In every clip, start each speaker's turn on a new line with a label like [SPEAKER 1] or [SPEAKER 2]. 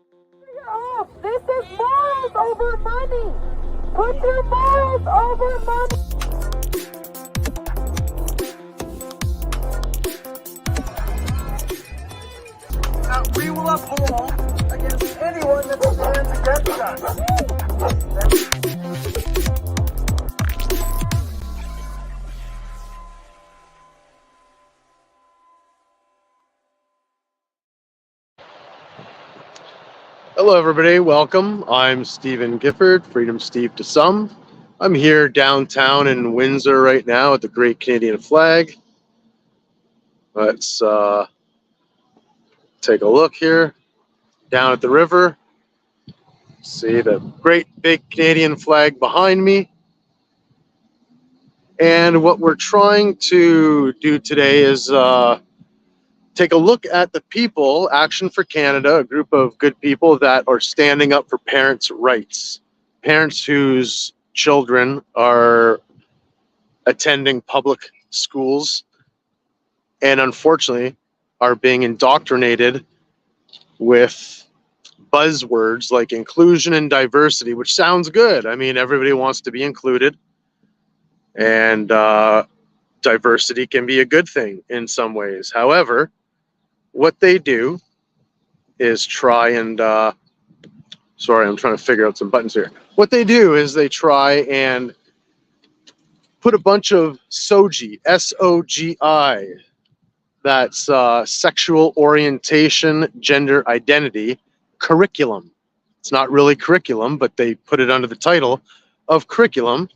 [SPEAKER 1] Off. This is morals over money. Put your morals over money.
[SPEAKER 2] That we will uphold against anyone that stands against us.
[SPEAKER 3] Hello everybody, welcome. I'm Stephen Gifford, Freedom Steve to some. I'm here downtown in Windsor right now at the Great Canadian Flag. Let's take a look here. Down at the river. See the great big Canadian flag behind me. And what we're trying to do today is take a look at the people, Action for Canada, a group of good people that are standing up for parents' rights. Parents whose children are attending public schools and unfortunately are being indoctrinated with buzzwords like inclusion and diversity, which sounds good. I mean, everybody wants to be included, and diversity can be a good thing in some ways. However, what they do is try and sorry, I'm trying to figure out some buttons here. What they do is they try and put a bunch of SOGI, S-O-G-I, that's sexual orientation, gender identity, curriculum. It's not really curriculum, but they put it under the title of curriculum,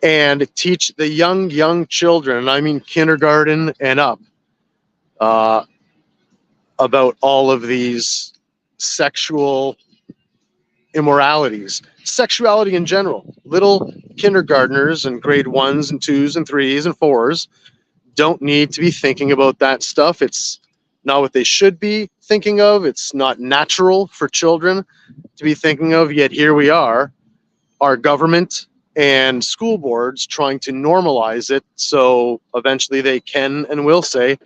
[SPEAKER 3] and teach the young children, I mean kindergarten and up, about all of these sexual immoralities, sexuality in general. Little kindergartners and grade 1s and 2s and 3s and 4s don't need to be thinking about that stuff. It's not what they should be thinking of. It's not natural for children to be thinking of, yet here we are, our government and school boards trying to normalize it so eventually they can and will say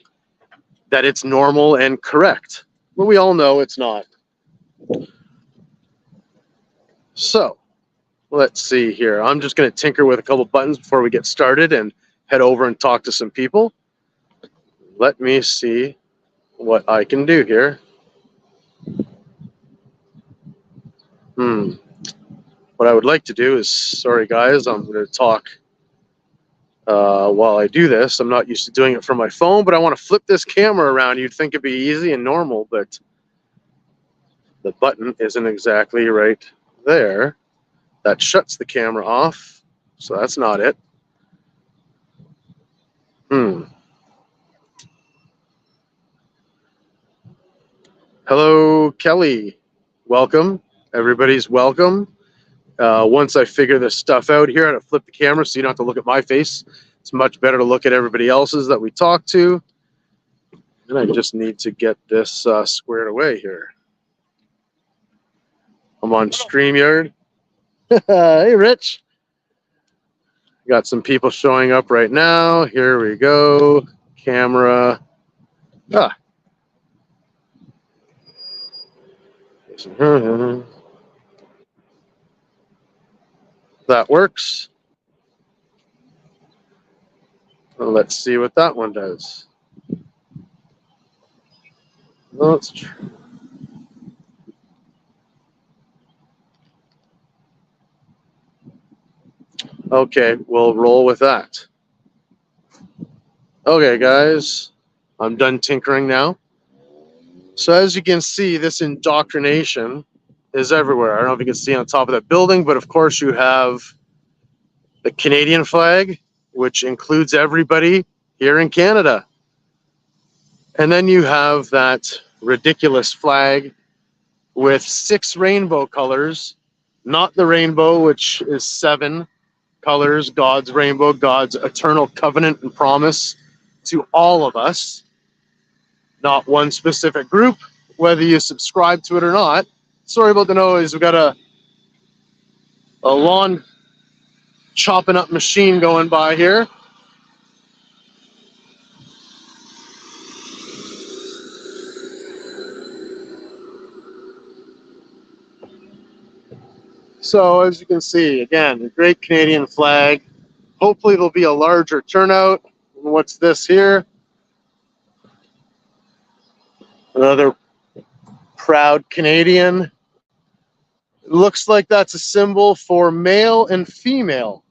[SPEAKER 3] that it's normal and correct. But we all know it's not. So, let's see here. I'm just going to tinker with a couple buttons before we get started and head over and talk to some people. Let me see what I can do here. What I would like to do is, sorry guys, I'm going to talk while I do this. I'm not used to doing it from my phone, but I want to flip this camera around. You'd think it'd be easy and normal, but the button isn't exactly right there. That shuts the camera off, so that's not it. Hello, Kelly. Welcome. Everybody's welcome. Once I figure this stuff out here, I'm going to flip the camera so you don't have to look at my face. It's much better to look at everybody else's that we talk to. And I just need to get this squared away here. I'm on StreamYard. Hey, Rich. Got some people showing up right now. Here we go. Camera. That works. Well, let's see what that one does. Well, it's true. Okay, we'll roll with that. Okay, guys, I'm done tinkering now. So as you can see, this indoctrination is everywhere. I don't know if you can see on top of that building, but of course you have the Canadian flag, which includes everybody here in Canada. And then you have that ridiculous flag with 6 rainbow colors, not the rainbow, which is 7 colors, God's rainbow, God's eternal covenant and promise to all of us, not one specific group, whether you subscribe to it or not. Sorry about the noise. We've got a lawn chopping up machine going by here. So as you can see, again, the great Canadian flag. Hopefully there'll be a larger turnout. What's this here? Another proud Canadian. It looks like that's a symbol for male and female.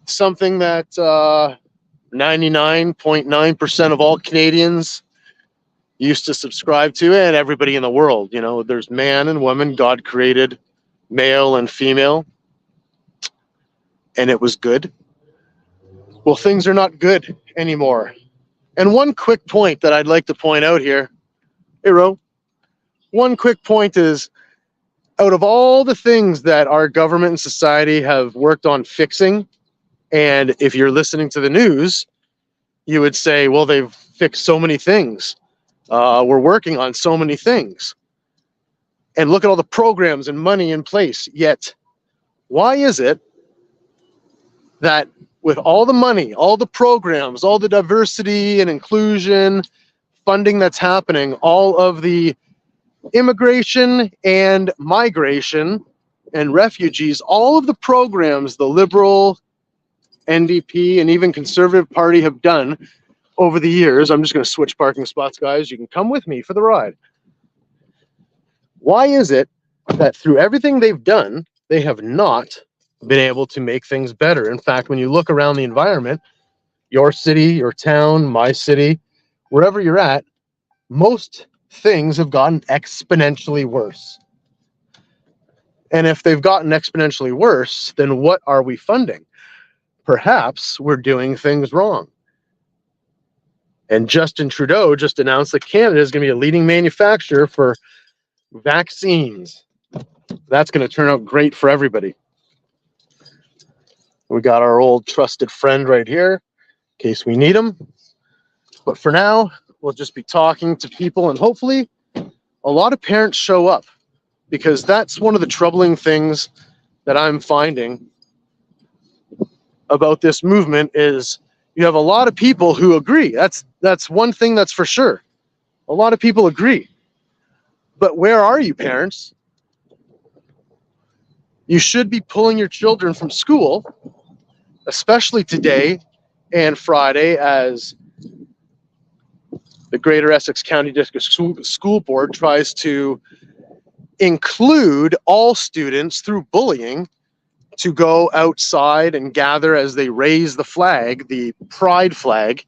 [SPEAKER 3] Something that 99.9% of all Canadians used to subscribe to, and everybody in the world. You know, there's man and woman. God created male and female, and it was good. Well, things are not good anymore. And one quick point that I'd like to point out here, hey, Ro, one quick point is, out of all the things that our government and society have worked on fixing, and if you're listening to the news, you would say, well, they've fixed so many things. We're working on so many things. And look at all the programs and money in place. Yet, why is it that with all the money, all the programs, all the diversity and inclusion funding that's happening, all of the immigration and migration and refugees, all of the programs the Liberal, NDP, and even Conservative Party have done over the years, I'm just going to switch parking spots, guys. You can come with me for the ride. Why is it that through everything they've done, they have not been able to make things better? In fact, when you look around the environment, your city, your town, my city, wherever you're at, most things have gotten exponentially worse. And if they've gotten exponentially worse, then what are we funding? Perhaps we're doing things wrong. And Justin Trudeau just announced that Canada is going to be a leading manufacturer for vaccines. That's going to turn out great for everybody. We got our old trusted friend right here in case we need him. But for now, we'll just be talking to people, and hopefully a lot of parents show up, because that's one of the troubling things that I'm finding about this movement is you have a lot of people who agree. That's one thing that's for sure. A lot of people agree. But where are you, parents? You should be pulling your children from school, especially today and Friday, as the Greater Essex County District School Board tries to include all students through bullying to go outside and gather as they raise the flag, the pride flag,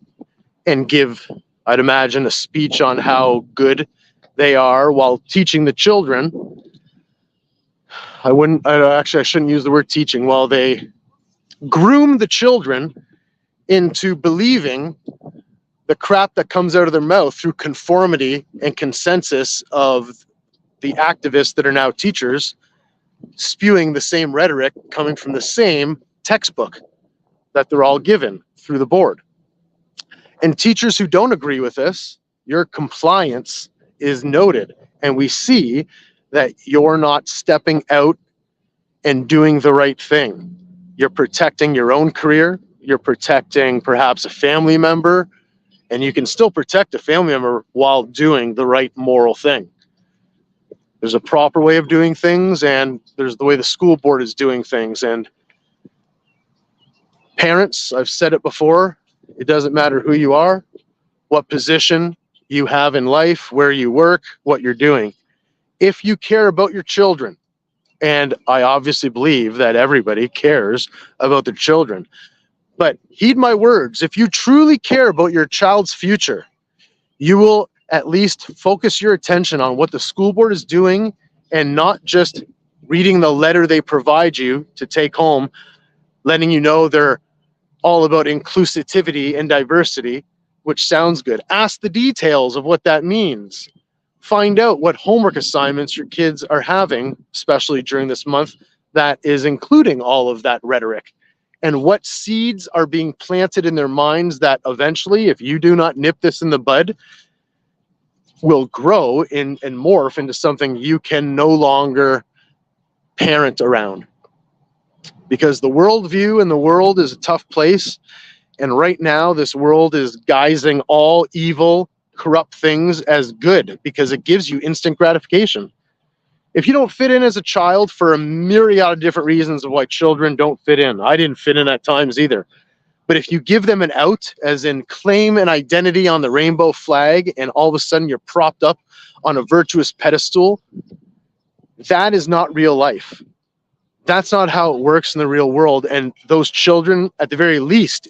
[SPEAKER 3] and give, I'd imagine, a speech on how good they are while teaching the children. I shouldn't use the word teaching. While they groom the children into believing the crap that comes out of their mouth through conformity and consensus of the activists that are now teachers, spewing the same rhetoric coming from the same textbook that they're all given through the board. And teachers who don't agree with this, your compliance is noted. And we see that you're not stepping out and doing the right thing. You're protecting your own career. You're protecting perhaps a family member, and you can still protect a family member while doing the right moral thing. There's a proper way of doing things, and there's the way the school board is doing things. And parents, I've said it before, it doesn't matter who you are, what position you have in life, where you work, what you're doing. If you care about your children, and I obviously believe that everybody cares about their children, but heed my words, if you truly care about your child's future, you will at least focus your attention on what the school board is doing and not just reading the letter they provide you to take home, letting you know they're all about inclusivity and diversity, which sounds good. Ask the details of what that means. Find out what homework assignments your kids are having, especially during this month, that is including all of that rhetoric. And what seeds are being planted in their minds that eventually, if you do not nip this in the bud, will grow and morph into something you can no longer parent around. Because the worldview in the world is a tough place. And right now, this world is guising all evil, corrupt things as good because it gives you instant gratification. If you don't fit in as a child for a myriad of different reasons of why children don't fit in, I didn't fit in at times either. But if you give them an out, as in claim an identity on the rainbow flag, and all of a sudden you're propped up on a virtuous pedestal, that is not real life. That's not how it works in the real world. And those children, at the very least,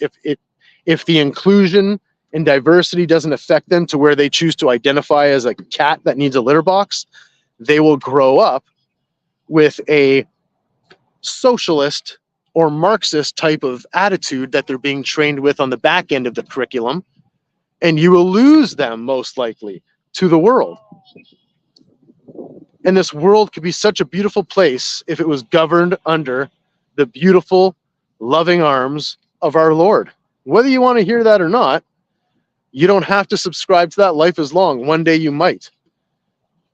[SPEAKER 3] if the inclusion and diversity doesn't affect them to where they choose to identify as a cat that needs a litter box, they will grow up with a socialist or Marxist type of attitude that they're being trained with on the back end of the curriculum, and you will lose them most likely to the world. And this world could be such a beautiful place if it was governed under the beautiful, loving arms of our Lord. Whether you want to hear that or not, you don't have to subscribe to that. Life is long. One day you might.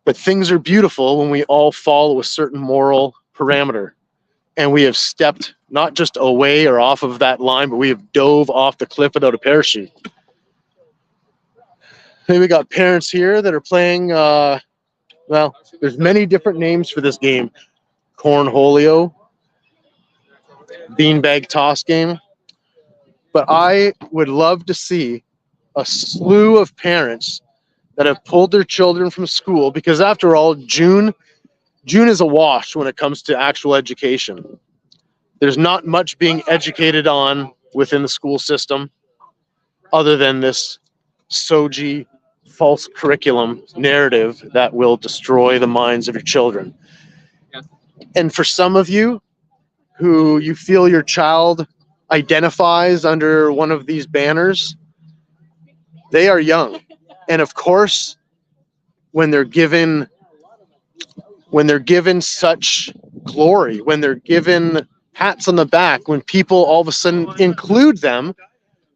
[SPEAKER 3] But things are beautiful when we all follow a certain moral parameter. And we have stepped not just away or off of that line, but we have dove off the cliff without a parachute. Hey, we got parents here that are playing, well, there's many different names for this game. Cornholio, beanbag toss game. But I would love to see a slew of parents that have pulled their children from school, because after all, June is a wash when it comes to actual education. There's not much being educated on within the school system other than this SOGI false curriculum narrative that will destroy the minds of your children. And for some of you who you feel your child identifies under one of these banners, they are young. And of course, when they're given such glory, when they're given pats on the back, when people all of a sudden include them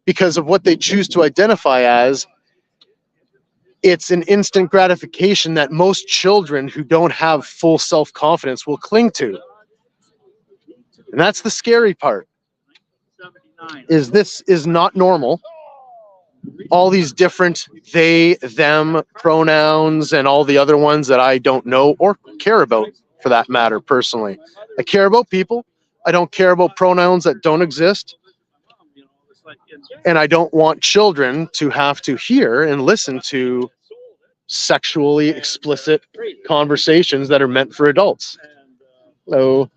[SPEAKER 3] because of what they choose to identify as, it's an instant gratification that most children who don't have full self-confidence will cling to. And that's the scary part, is this is not normal. All these different they, them pronouns and all the other ones that I don't know or care about, for that matter, personally. I care about people. I don't care about pronouns that don't exist. And I don't want children to have to hear and listen to sexually explicit conversations that are meant for adults. So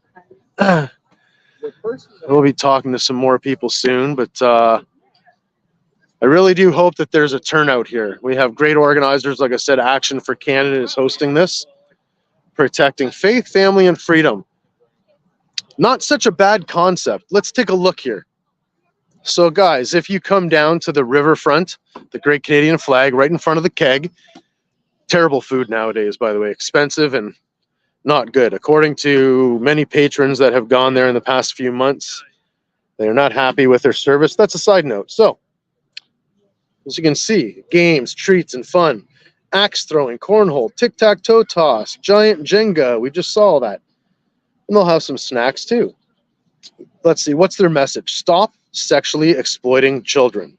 [SPEAKER 3] we'll be talking to some more people soon, but I really do hope that there's a turnout here. We have great organizers. Like I said, Action for Canada is hosting this, protecting faith, family, and freedom. Not such a bad concept. Let's take a look here. So guys, if you come down to the riverfront, the Great Canadian Flag right in front of the keg, terrible food nowadays, by the way, expensive and not good. According to many patrons that have gone there in the past few months, they're not happy with their service. That's a side note. So, as you can see, games, treats, and fun. Axe throwing, cornhole, tic-tac-toe toss, giant Jenga. We just saw that. And they'll have some snacks too. Let's see, what's their message? Stop sexually exploiting children.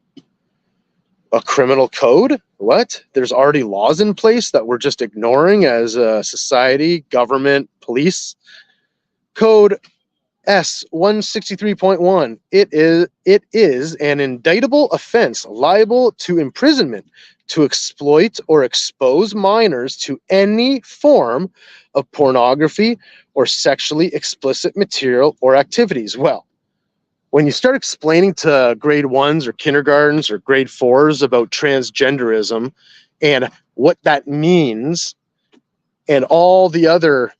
[SPEAKER 3] A criminal code? What? There's already laws in place that we're just ignoring as a society, government, police. Code S-163.1. It is an indictable offense liable to imprisonment to exploit or expose minors to any form of pornography or sexually explicit material or activities. Well, when you start explaining to grade 1s or kindergartens or grade 4s about transgenderism and what that means and all the other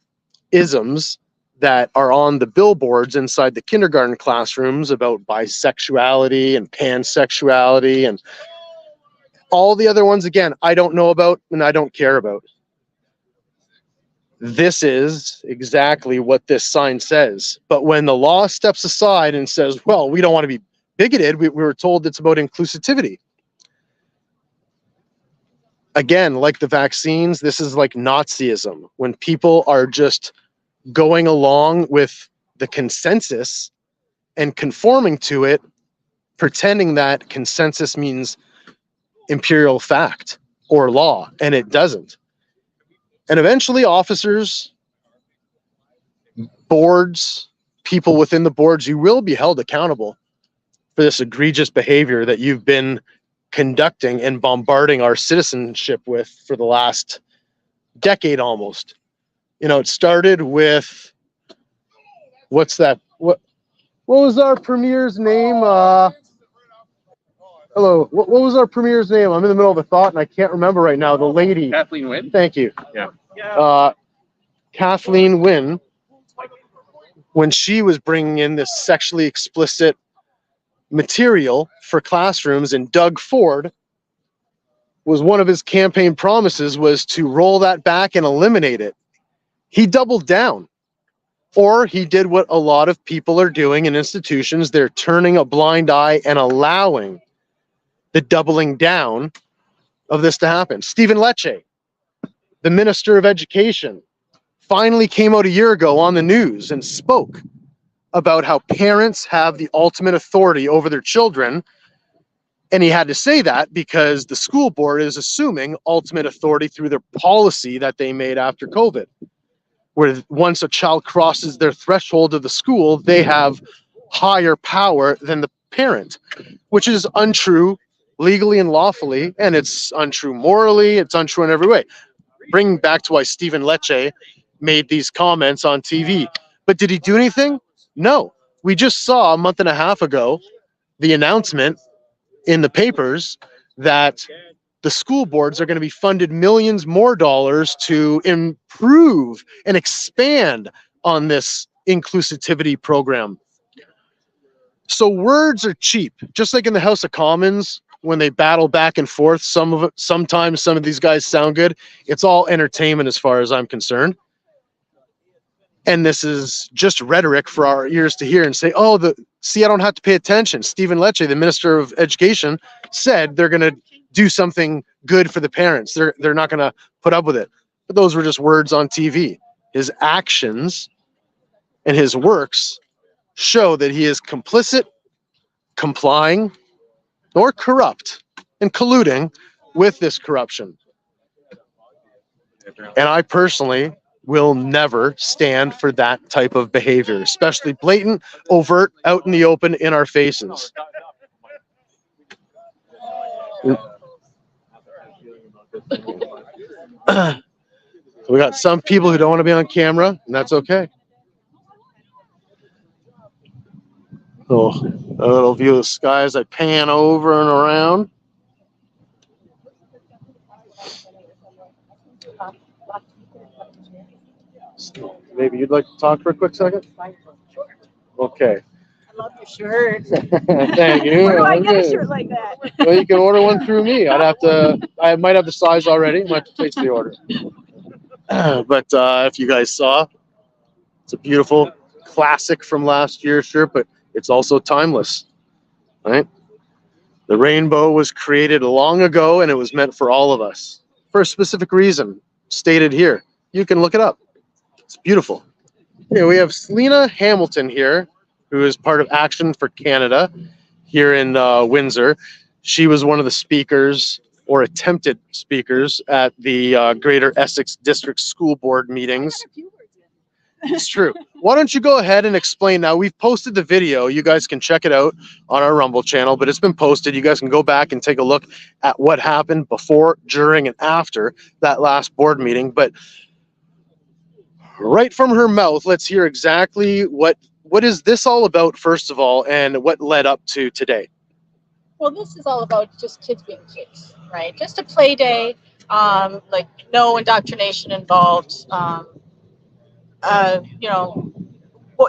[SPEAKER 3] isms that are on the billboards inside the kindergarten classrooms about bisexuality and pansexuality and all the other ones, again, I don't know about and I don't care about. This is exactly what this sign says. But when the law steps aside and says, well, we don't want to be bigoted, we were told it's about inclusivity. Again, like the vaccines, this is like Nazism. When people are just going along with the consensus and conforming to it, pretending that consensus means imperial fact or law, and it doesn't. And eventually officers boards, people within the boards, you will be held accountable for this egregious behavior that you've been conducting and bombarding our citizenship with for the last decade almost. You know, it started with, what's that? What was our premier's name? Hello. What was our premier's name? I'm in the middle of a thought and I can't remember right now. The lady.
[SPEAKER 4] Kathleen Wynne.
[SPEAKER 3] Thank you.
[SPEAKER 4] Yeah.
[SPEAKER 3] Kathleen Wynne, when she was bringing in this sexually explicit material for classrooms, and Doug Ford was one of his campaign promises was to roll that back and eliminate it. He doubled down. Or he did what a lot of people are doing in institutions. They're turning a blind eye and allowing the doubling down of this to happen. Stephen Lecce, the Minister of Education, finally came out a year ago on the news and spoke about how parents have the ultimate authority over their children. And he had to say that because the school board is assuming ultimate authority through their policy that they made after COVID, where once a child crosses their threshold of the school, they have higher power than the parent, which is untrue legally and lawfully, and it's untrue morally, it's untrue in every way. Bringing back to why Stephen Lecce made these comments on TV. But did he do anything? No. We just saw a month and a half ago the announcement in the papers that the school boards are going to be funded millions more dollars to improve and expand on this inclusivity program. So words are cheap, just like in the House of Commons when they battle back and forth. Sometimes some of these guys sound good. It's all entertainment as far as I'm concerned. And this is just rhetoric for our ears to hear and say, oh, I don't have to pay attention. Stephen Lecce, the Minister of Education, said they're going to do something good for the parents. They're not going to put up with it. But those were just words on TV. His actions and his works show that he is complicit, complying, or corrupt and colluding with this corruption. And I personally will never stand for that type of behavior, especially blatant, overt, out in the open, in our faces. We got some people who don't want to be on camera, and that's okay. So a little view of the sky as I pan over and around. Maybe you'd like to talk for a quick second? Okay.
[SPEAKER 1] I love your shirt.
[SPEAKER 3] Thank you.
[SPEAKER 1] Where do I get a shirt like that?
[SPEAKER 3] Well, you can order one through me. I might have the size already. Might have to place the order. But if you guys saw, it's a beautiful classic from last year's shirt, but it's also timeless, right? The rainbow was created long ago, and it was meant for all of us for a specific reason stated here. You can look it up. It's beautiful. Okay, we have Selena Hamilton here, who is part of Action for Canada here in Windsor. She was one of the speakers, or attempted speakers, at the Greater Essex District School Board meetings. It's true. Why don't you go ahead and explain now? We've posted the video. You guys can check it out on our Rumble channel, but it's been posted. You guys can go back and take a look at what happened before, during, and after that last board meeting. But right from her mouth, let's hear exactly what is this all about, first of all, and what led up to today.
[SPEAKER 5] Well, this is all about just kids being kids, right? Just a play day, like no indoctrination involved.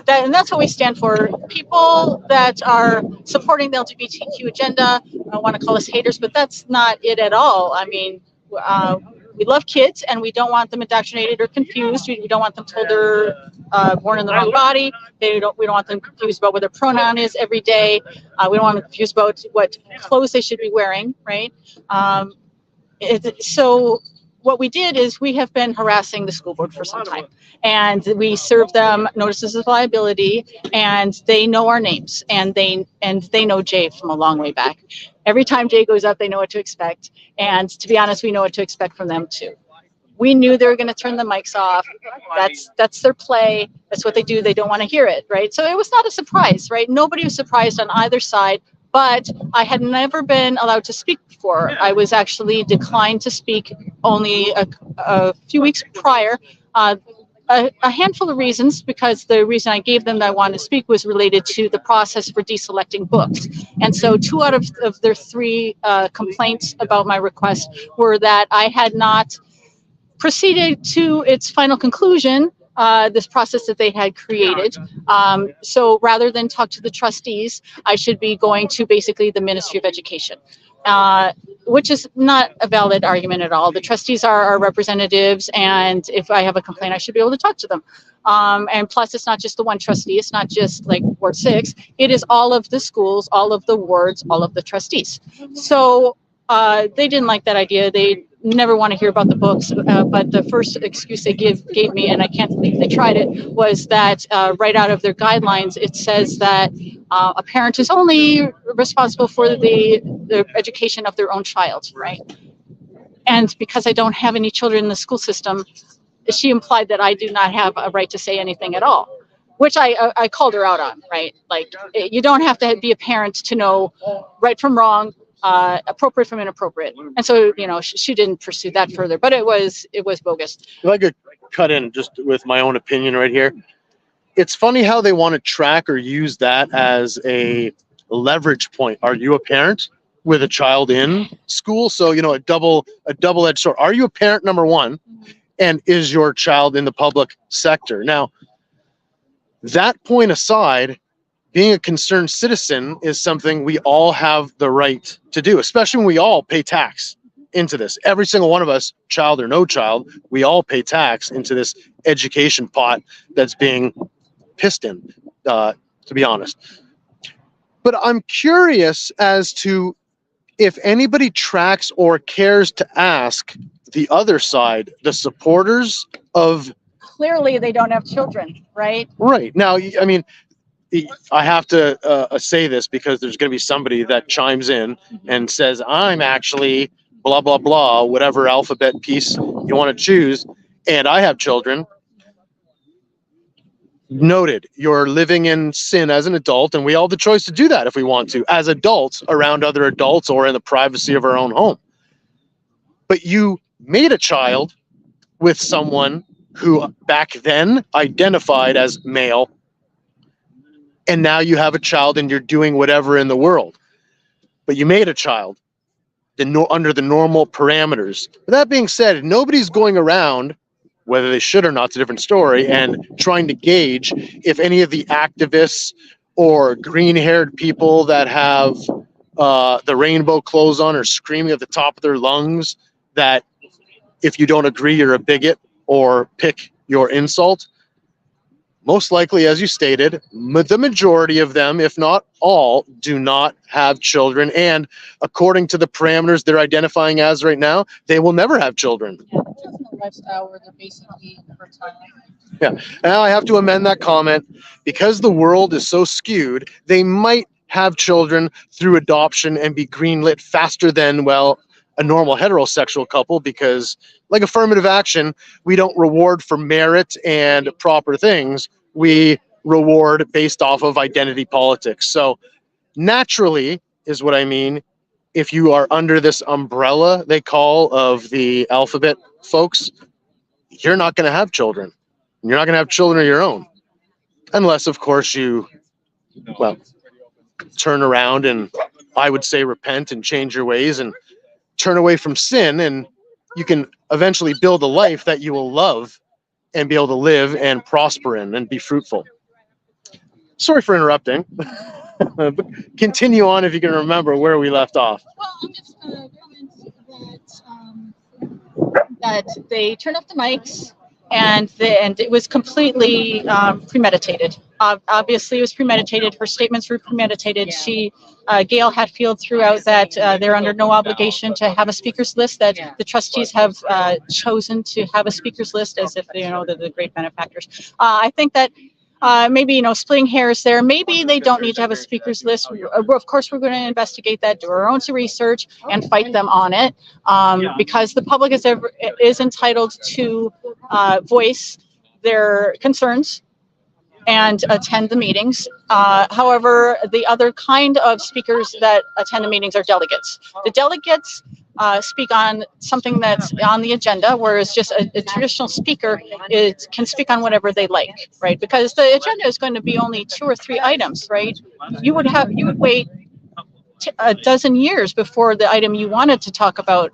[SPEAKER 5] And that's what we stand for. People that are supporting the LGBTQ agenda, I want to call us haters, but that's not it at all. I mean, we love kids, and we don't want them indoctrinated or confused. We don't want them told they're born in the wrong body. We don't want them confused about what their pronoun is every day. We don't want them confused about what clothes they should be wearing, right? So what we did is we have been harassing the school board for some time, and we served them notices of liability, and they know our names, and they know Jay from a long way back. Every time Jay goes up, they know what to expect, and to be honest, we know what to expect from them too. We knew they were going to turn the mics off. That's their play. That's what they do. They don't want to hear it, right? So it was not a surprise, right? Nobody was surprised on either side, but I had never been allowed to speak before. I was actually declined to speak only a few weeks prior. A handful of reasons, because the reason I gave them that I wanted to speak was related to the process for deselecting books. And so 2 out of their 3 complaints about my request were that I had not proceeded to its final conclusion, this process that they had created. So rather than talk to the trustees, I should be going to basically the Ministry of Education. Which is not a valid argument at all. The trustees are our representatives, and if I have a complaint, I should be able to talk to them. And plus, it's not just the one trustee. It's not just like Ward 6. It is all of the schools, all of the wards, all of the trustees. So they didn't like that idea. They never want to hear about the books. But the first excuse they gave me, and I can't believe they tried it, was that right out of their guidelines, it says that a parent is only responsible for the education of their own child, right? And because I don't have any children in the school system, she implied that I do not have a right to say anything at all, which I called her out on, right? Like, you don't have to be a parent to know right from wrong, appropriate from inappropriate. And so, you know, she didn't pursue that further, but it was bogus.
[SPEAKER 3] If I could cut in just with my own opinion right here. It's funny how they want to track or use that as a leverage point. Are you a parent with a child in school? So, you know, a double-edged sword. Are you a parent, number one? And is your child in the public sector? Now, that point aside, being a concerned citizen is something we all have the right to do, especially when we all pay tax into this. Every single one of us, child or no child, we all pay tax into this education pot that's being pissed in, to be honest. But I'm curious as to if anybody tracks or cares to ask the other side, the supporters of...
[SPEAKER 5] Clearly, they don't have children, right?
[SPEAKER 3] Right. Now, I mean, I have to say this because there's going to be somebody that chimes in and says, I'm actually blah, blah, blah, whatever alphabet piece you want to choose, and I have children. Noted, you're living in sin as an adult, and we all have the choice to do that if we want to, as adults, around other adults or in the privacy of our own home. But you made a child with someone who back then identified as male, and now you have a child and you're doing whatever in the world. But you made a child under the normal parameters. With that being said, nobody's going around, whether they should or not, it's a different story, and trying to gauge if any of the activists or green-haired people that have the rainbow clothes on are screaming at the top of their lungs that if you don't agree, you're a bigot or pick your insult. Most likely, as you stated, the majority of them, if not all, do not have children. And according to the parameters they're identifying as right now, they will never have children.
[SPEAKER 5] Yeah, there's no lifestyle where they're basically fertile.
[SPEAKER 3] Yeah, now I have to amend that comment. Because the world is so skewed, they might have children through adoption and be greenlit faster than, well, a normal heterosexual couple, because like affirmative action, we don't reward for merit and proper things. We reward based off of identity politics. So naturally is what I mean. If you are under this umbrella they call of the alphabet folks, you're not going to have children. You're not going to have children of your own. Unless, of course, you, well, turn around and I would say repent and change your ways and turn away from sin, and you can eventually build a life that you will love and be able to live and prosper in and be fruitful. Sorry for interrupting. But continue on if you can remember where we left off.
[SPEAKER 5] Well, I'm just going to comment that they turned off the mics, and it was completely premeditated. Obviously, it was premeditated. Her statements were premeditated. Gail Hatfield threw out that they're under no obligation to have a speakers list, that the trustees have chosen to have a speakers list as if, you know, they're the great benefactors. I think that maybe, splitting hairs there. Maybe they don't need to have a speakers list. Of course, we're going to investigate that, do our own research, and fight them on it, because the public is entitled to voice their concerns and attend the meetings. However, the other kind of speakers that attend the meetings are delegates. The delegates speak on something that's on the agenda, whereas just a traditional speaker can speak on whatever they like, right? Because the agenda is going to be only 2 or 3 items, right? You would wait a dozen years before the item you wanted to talk about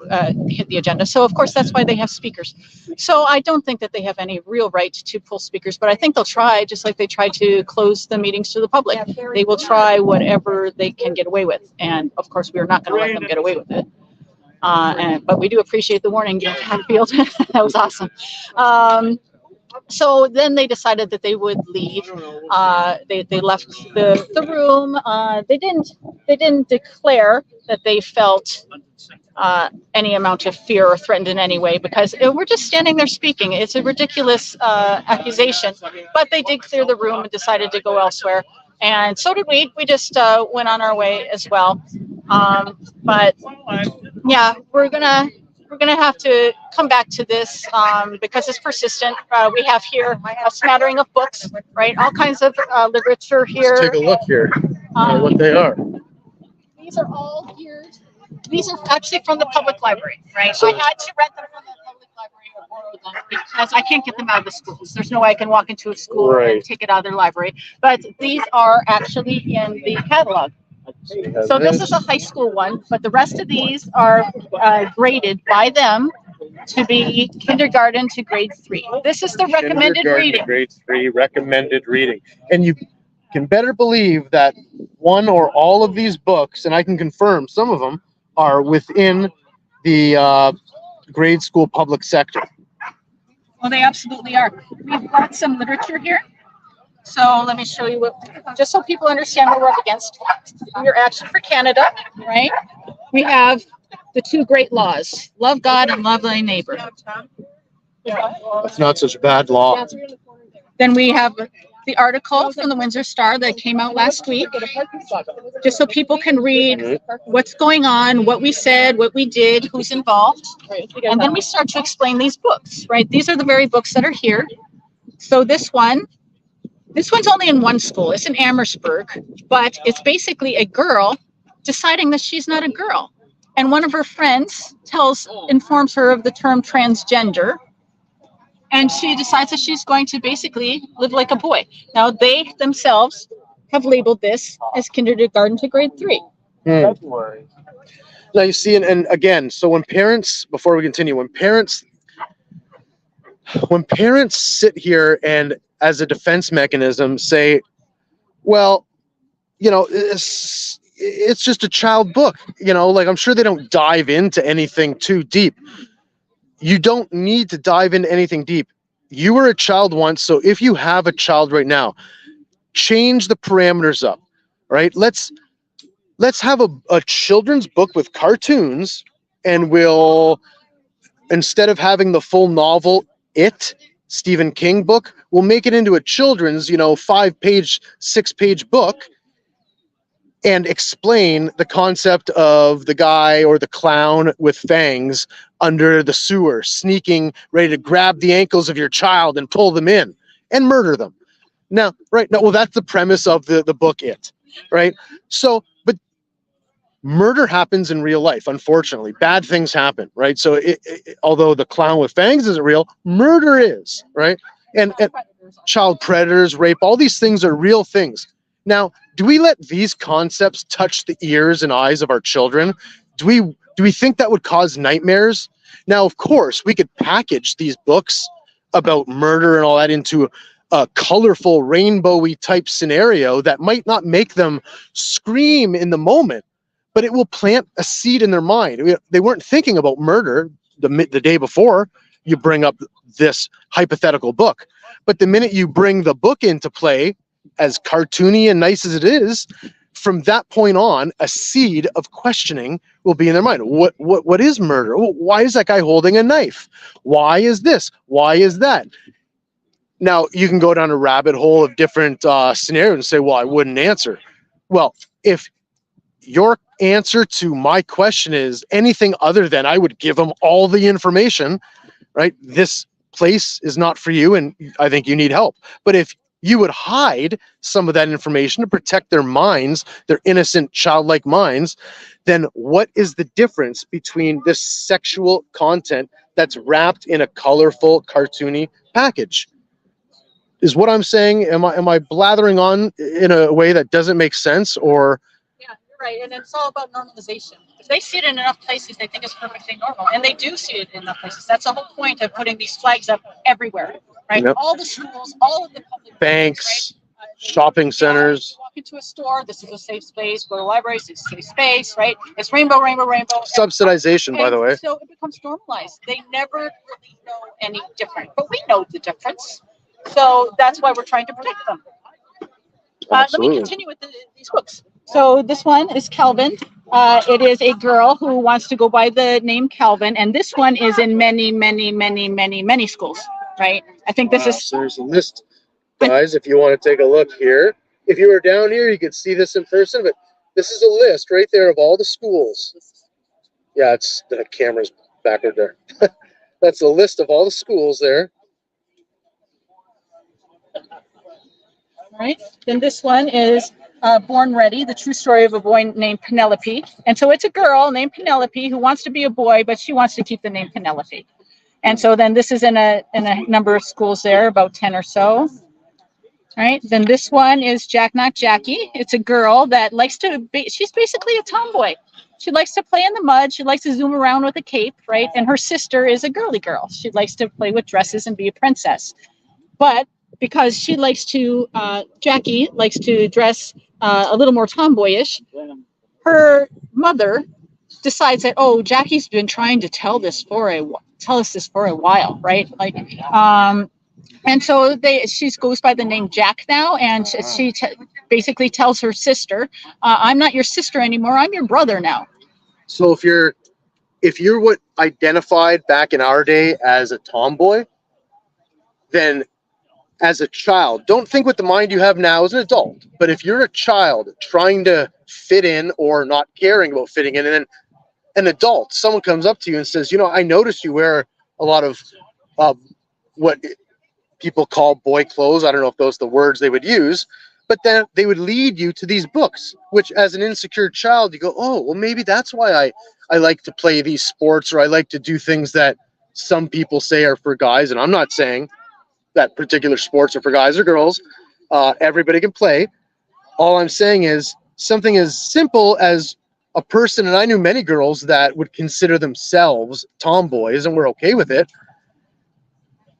[SPEAKER 5] hit the agenda. So of course, that's why they have speakers. So I don't think that they have any real right to pull speakers, but I think they'll try, just like they try to close the meetings to the public. They will try whatever they can get away with. And of course, we're not going to let them get away with it. But we do appreciate the warning, Gil Hadfield. That was awesome. So then they decided that they would leave. They left the room. They didn't declare that they felt any amount of fear or threatened in any way, because we're just standing there speaking. It's a ridiculous accusation, but they did clear the room and decided to go elsewhere. And so did we. We just went on our way as well. But yeah, we're gonna have to come back to this because it's persistent. We have here a smattering of books, right? All kinds of literature here.
[SPEAKER 3] Let's take a look here at what they are.
[SPEAKER 5] These are all geared. These are actually from the public library, right? So I had to rent them from the public library or borrow them because I can't get them out of the schools. There's no way I can walk into a school and take it out of their library. But these are actually in the catalog. So this is a high school one, but the rest of these are graded by them to be kindergarten to grade 3. This is the recommended reading.
[SPEAKER 3] Grade 3 recommended reading. And you can better believe that one or all of these books, and I can confirm some of them, are within the grade school public sector.
[SPEAKER 5] Well, they absolutely are. We've got some literature here. So let me show you what, just so people understand what we're up against. Your Action for Canada, right? We have the 2 great laws, love God and love thy neighbor.
[SPEAKER 3] It's not such a bad law.
[SPEAKER 5] Then we have the article from the Windsor Star that came out last week, just so people can read what's going on, what we said, what we did, who's involved. And then we start to explain these books, right? These are the very books that are here. So this one's only in one school. It's in Amherstburg, but it's basically a girl deciding that she's not a girl. And one of her friends informs her of the term transgender. And she decides that she's going to basically live like a boy. Now, they themselves have labeled this as kindergarten to grade 3.
[SPEAKER 3] Now, you see, and again, so when parents, before we continue, when parents sit here and as a defense mechanism say, well, it's just a child book, like I'm sure they don't dive into anything too deep. You don't need to dive into anything deep. You were a child once, so if you have a child right now, change the parameters up, right? Let's have a children's book with cartoons, and we'll, instead of having the full novel, Stephen King book, we'll make it into a children's, 5-page, 6-page book, and explain the concept of the guy or the clown with fangs under the sewer, sneaking, ready to grab the ankles of your child and pull them in and murder them. Now, right now, well, that's the premise of the book, right? So, but murder happens in real life, unfortunately. Bad things happen, right? So although the clown with fangs isn't real, murder is, right? And child predators, rape, all these things are real things. Now, do we let these concepts touch the ears and eyes of our children? Do we think that would cause nightmares? Now, of course, we could package these books about murder and all that into a colorful, rainbowy type scenario that might not make them scream in the moment, but it will plant a seed in their mind. They weren't thinking about murder the day before you bring up this hypothetical book. But the minute you bring the book into play, as cartoony and nice as it is, from that point on, a seed of questioning will be in their mind. What is murder? Why is that guy holding a knife? Why is this? Why is that? Now, you can go down a rabbit hole of different scenarios and say, well, I wouldn't answer. Well, if your answer to my question is anything other than I would give them all the information, right? This place is not for you, and I think you need help. But if you would hide some of that information to protect their minds, their innocent, childlike minds, then what is the difference between this sexual content that's wrapped in a colorful, cartoony package? Is what I'm saying. Am I blathering on in a way that doesn't make sense? Or
[SPEAKER 5] Yeah, you're right. And it's all about normalization. If they see it in enough places, they think it's perfectly normal. And they do see it in enough places. That's the whole point of putting these flags up everywhere, right?
[SPEAKER 3] Yep.
[SPEAKER 5] All the schools, all of the public
[SPEAKER 3] banks,
[SPEAKER 5] buildings, right?
[SPEAKER 3] shopping centers.
[SPEAKER 5] Walk into a store, this is a safe space. Go to libraries, it's a safe space, right? It's rainbow, rainbow, rainbow.
[SPEAKER 3] Subsidization, by the way.
[SPEAKER 5] So it becomes normalized. They never really know any different, but we know the difference. So that's why we're trying to protect them. Let me continue with these books. So this one is Calvin. It is a girl who wants to go by the name Calvin, and this one is in many, many, many, many, many schools, right? I think this is.
[SPEAKER 3] So there's a list, guys, if you want to take a look here. If you were down here, you could see this in person, but this is a list right there of all the schools. Yeah, it's the camera's backward there. That's a list of all the schools there.
[SPEAKER 5] Right. Then this one is Born Ready, the true story of a boy named Penelope. And so it's a girl named Penelope who wants to be a boy, but she wants to keep the name Penelope. And so then this is in a number of schools there, about 10 or so. Right. Then this one is Jack Not Jackie. It's a girl that likes to be, she's basically a tomboy. She likes to play in the mud. She likes to zoom around with a cape, right? And her sister is a girly girl. She likes to play with dresses and be a princess. But because she likes to, Jackie likes to dress a little more tomboyish, her mother decides that, oh, Jackie's been trying to tell us this for a while, right? Like, and so she goes by the name Jack now, and she basically tells her sister, I'm not your sister anymore, I'm your brother now.
[SPEAKER 3] So if you're what identified back in our day as a tomboy, then as a child, don't think with the mind you have now as an adult, but if you're a child trying to fit in or not caring about fitting in, and then an adult, someone comes up to you and says, you know, I noticed you wear a lot of what people call boy clothes. I don't know if those are the words they would use, but then they would lead you to these books, which as an insecure child, you go, oh, well, maybe that's why I like to play these sports, or I like to do things that some people say are for guys. And I'm not saying that particular sports are for guys or girls. Everybody can play. All I'm saying is something as simple as a person, and I knew many girls that would consider themselves tomboys and were okay with it,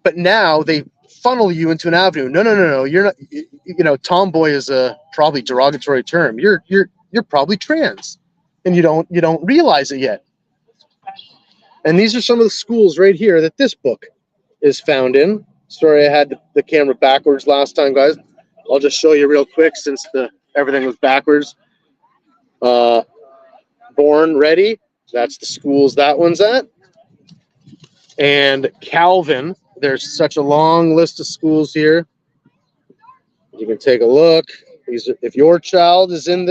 [SPEAKER 3] but now they funnel you into an avenue. No, you're not. You know, tomboy is a probably derogatory term. You're probably trans, and you don't realize it yet. And these are some of the schools right here that this book is found in. Sorry, I had the camera backwards last time, guys. I'll just show you real quick since everything was backwards. Born Ready, that's the schools that one's at. And Calvin, there's such a long list of schools here. You can take a look. If your child is in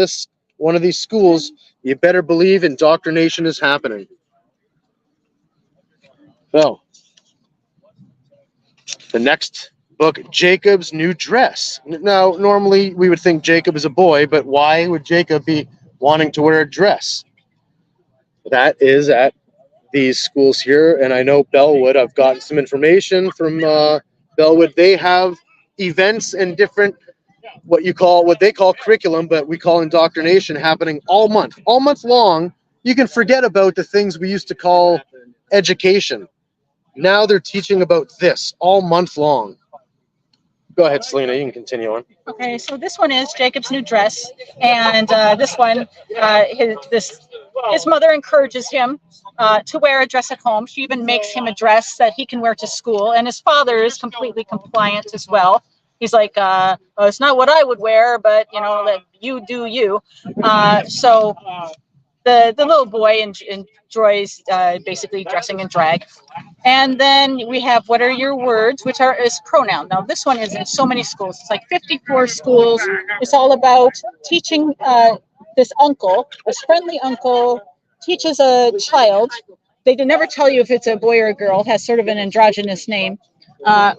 [SPEAKER 3] one of these schools, you better believe indoctrination is happening. So, the next book, Jacob's New Dress. Now, normally we would think Jacob is a boy, but why would Jacob be wanting to wear a dress? That is at these schools here, and I know Bellwood, I've gotten some information from Bellwood. They have events and different, what they call curriculum, but we call indoctrination, happening all month long. You can forget about the things we used to call education. Now they're teaching about this all month long. Go ahead, Selena, you can continue on.
[SPEAKER 5] Okay, so this one is Jacob's New Dress, and this one, his mother encourages him to wear a dress at home. She even makes him a dress that he can wear to school, and his father is completely compliant as well. He's like, well, it's not what I would wear, but you know, like, you do you. So the little boy enjoys basically dressing in drag. And then we have what are your words, which is pronoun. Now this one is in so many schools. It's like 54 schools. It's all about teaching this uncle, this friendly uncle, teaches a child. They never tell you if it's a boy or a girl. It has sort of an androgynous name. That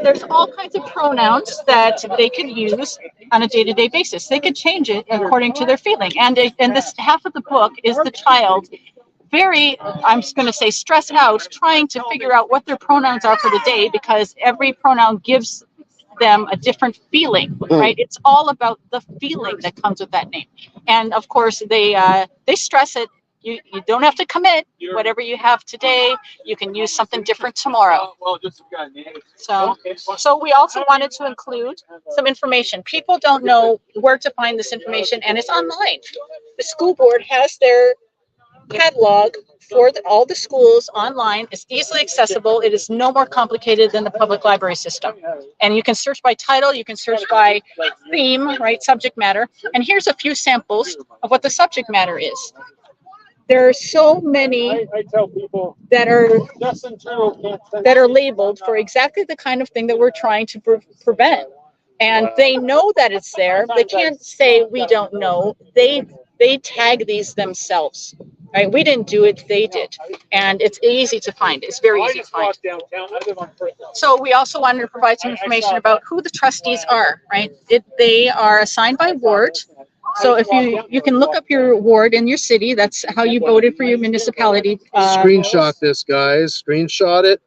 [SPEAKER 5] there's all kinds of pronouns that they can use on a day-to-day basis. They could change it according to their feeling. And this half of the book is the child very, I'm just going to say, stressed out, trying to figure out what their pronouns are for the day, because every pronoun gives them a different feeling, right? It's all about the feeling that comes with that name. And of course, they stress it. You don't have to commit. Whatever you have today, you can use something different tomorrow. So we also wanted to include some information. People don't know where to find this information, and it's online. The school board has their catalog for all the schools online. It's easily accessible. It is no more complicated than the public library system. And you can search by title, you can search by theme, right, subject matter. And here's a few samples of what the subject matter is. There are so many that are labeled for exactly the kind of thing that we're trying to prevent. And they know that it's there. They can't say we don't know. They tag these themselves. Right? We didn't do it, they did. And it's easy to find. It's very easy to find. So we also wanted to provide some information about who the trustees are, right? They are assigned by ward. So if you can look up your ward in your city, that's how you voted for your municipality.
[SPEAKER 3] Screenshot this, guys. Screenshot it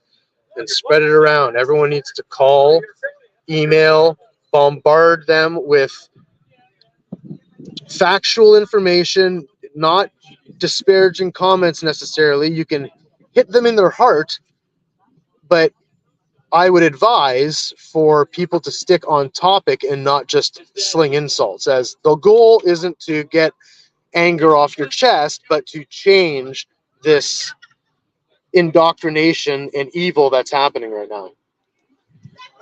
[SPEAKER 3] and spread it around. Everyone needs to call, email, bombard them with factual information, not disparaging comments necessarily. You can hit them in their heart, but I would advise for people to stick on topic and not just sling insults, as the goal isn't to get anger off your chest, but to change this indoctrination and evil that's happening right now.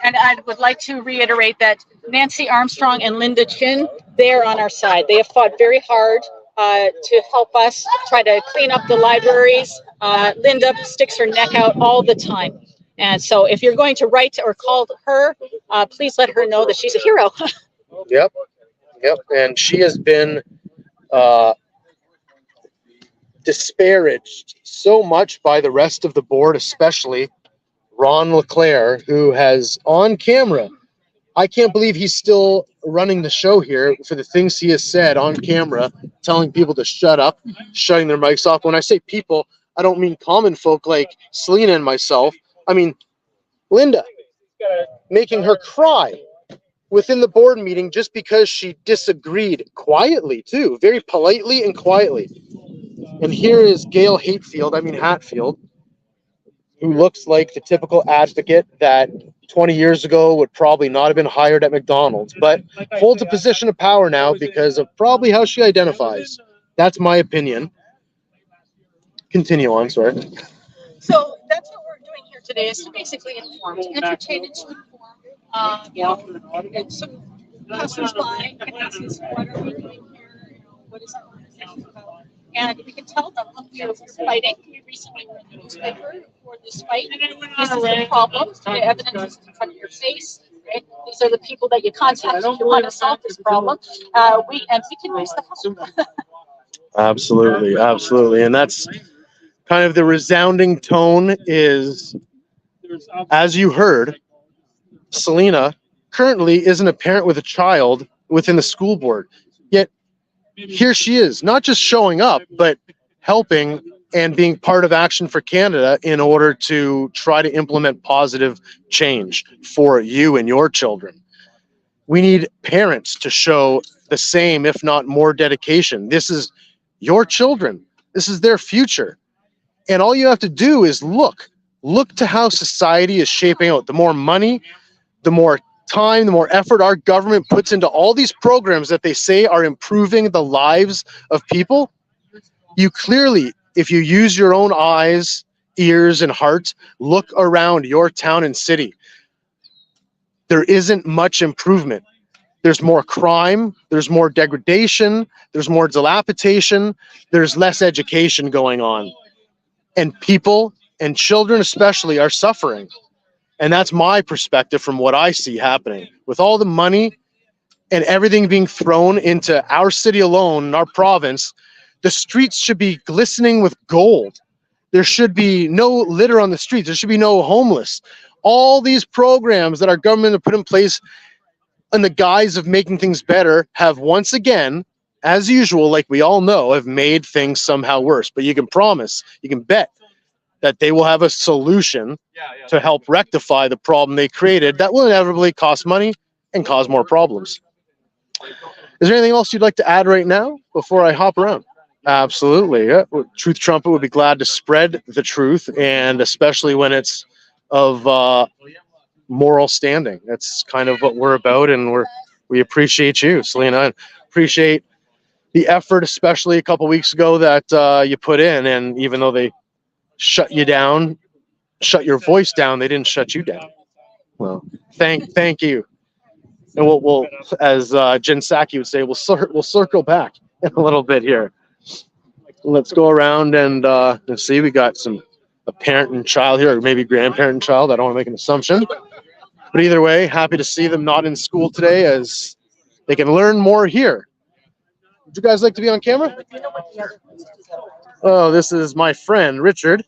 [SPEAKER 5] And I would like to reiterate that Nancy Armstrong and Linda Chin, they're on our side. They have fought very hard to help us try to clean up the libraries. Linda sticks her neck out all the time. And so if you're going to write or call her, please let her know that she's a hero.
[SPEAKER 3] Yep. And she has been disparaged so much by the rest of the board, especially Ron LeClaire, who has on camera, I can't believe he's still running the show here for the things he has said on camera, telling people to shut up, shutting their mics off. When I say people, I don't mean common folk like Selena and myself. I mean Linda, making her cry within the board meeting just because she disagreed quietly too, very politely and quietly. And here is Gail Hatfield, who looks like the typical advocate that 20 years ago would probably not have been hired at McDonald's, but holds a position of power now because of probably how she identifies. That's my opinion. Continue on, sorry.
[SPEAKER 5] So that's what we're doing here today, is to basically inform, to entertain and to inform, and some passers-by can ask us, what are we doing here, what is our organization about? And we can tell them, look, we are fighting. We recently were in the newspaper for this fight. This is the problem. The evidence is in front of your face. Right? These are the people that you contact if you want to solve this problem. We can use the help.
[SPEAKER 3] Absolutely. And that's kind of the resounding tone is, as you heard, Selena currently isn't a parent with a child within the school board. Yet here she is, not just showing up, but helping and being part of Action for Canada in order to try to implement positive change for you and your children. We need parents to show the same, if not more, dedication. This is your children. This is their future. And all you have to do is look to how society is shaping out. The more money, the more time, the more effort our government puts into all these programs that they say are improving the lives of people, you clearly, if you use your own eyes, ears, and heart, look around your town and city, there isn't much improvement. There's more crime, there's more degradation, there's more dilapidation, there's less education going on. And people and children especially are suffering. And that's my perspective from what I see happening. With all the money and everything being thrown into our city alone, in our province, the streets should be glistening with gold. There should be no litter on the streets. There should be no homeless. All these programs that our government have put in place in the guise of making things better have once again, as usual, like we all know, have made things somehow worse. But you can promise, you can bet that they will have a solution to help rectify the problem they created that will inevitably cost money and cause more problems. Is there anything else you'd like to add right now before I hop around? Absolutely. Yeah. Truth Trumpet would be glad to spread the truth, and especially when it's of moral standing. That's kind of what we're about, and we appreciate you, Selena, and appreciate the effort, especially a couple weeks ago, that you put in. And even though they shut you down, shut your voice down, they didn't shut you down. Well, thank you. And we'll as Jen Psaki would say, we'll circle back in a little bit here. Let's go around and see. We got a parent and child here, or maybe grandparent and child. I don't want to make an assumption, but either way, happy to see them not in school today, as they can learn more here. Would you guys like to be on camera? Oh, this is my friend Richard.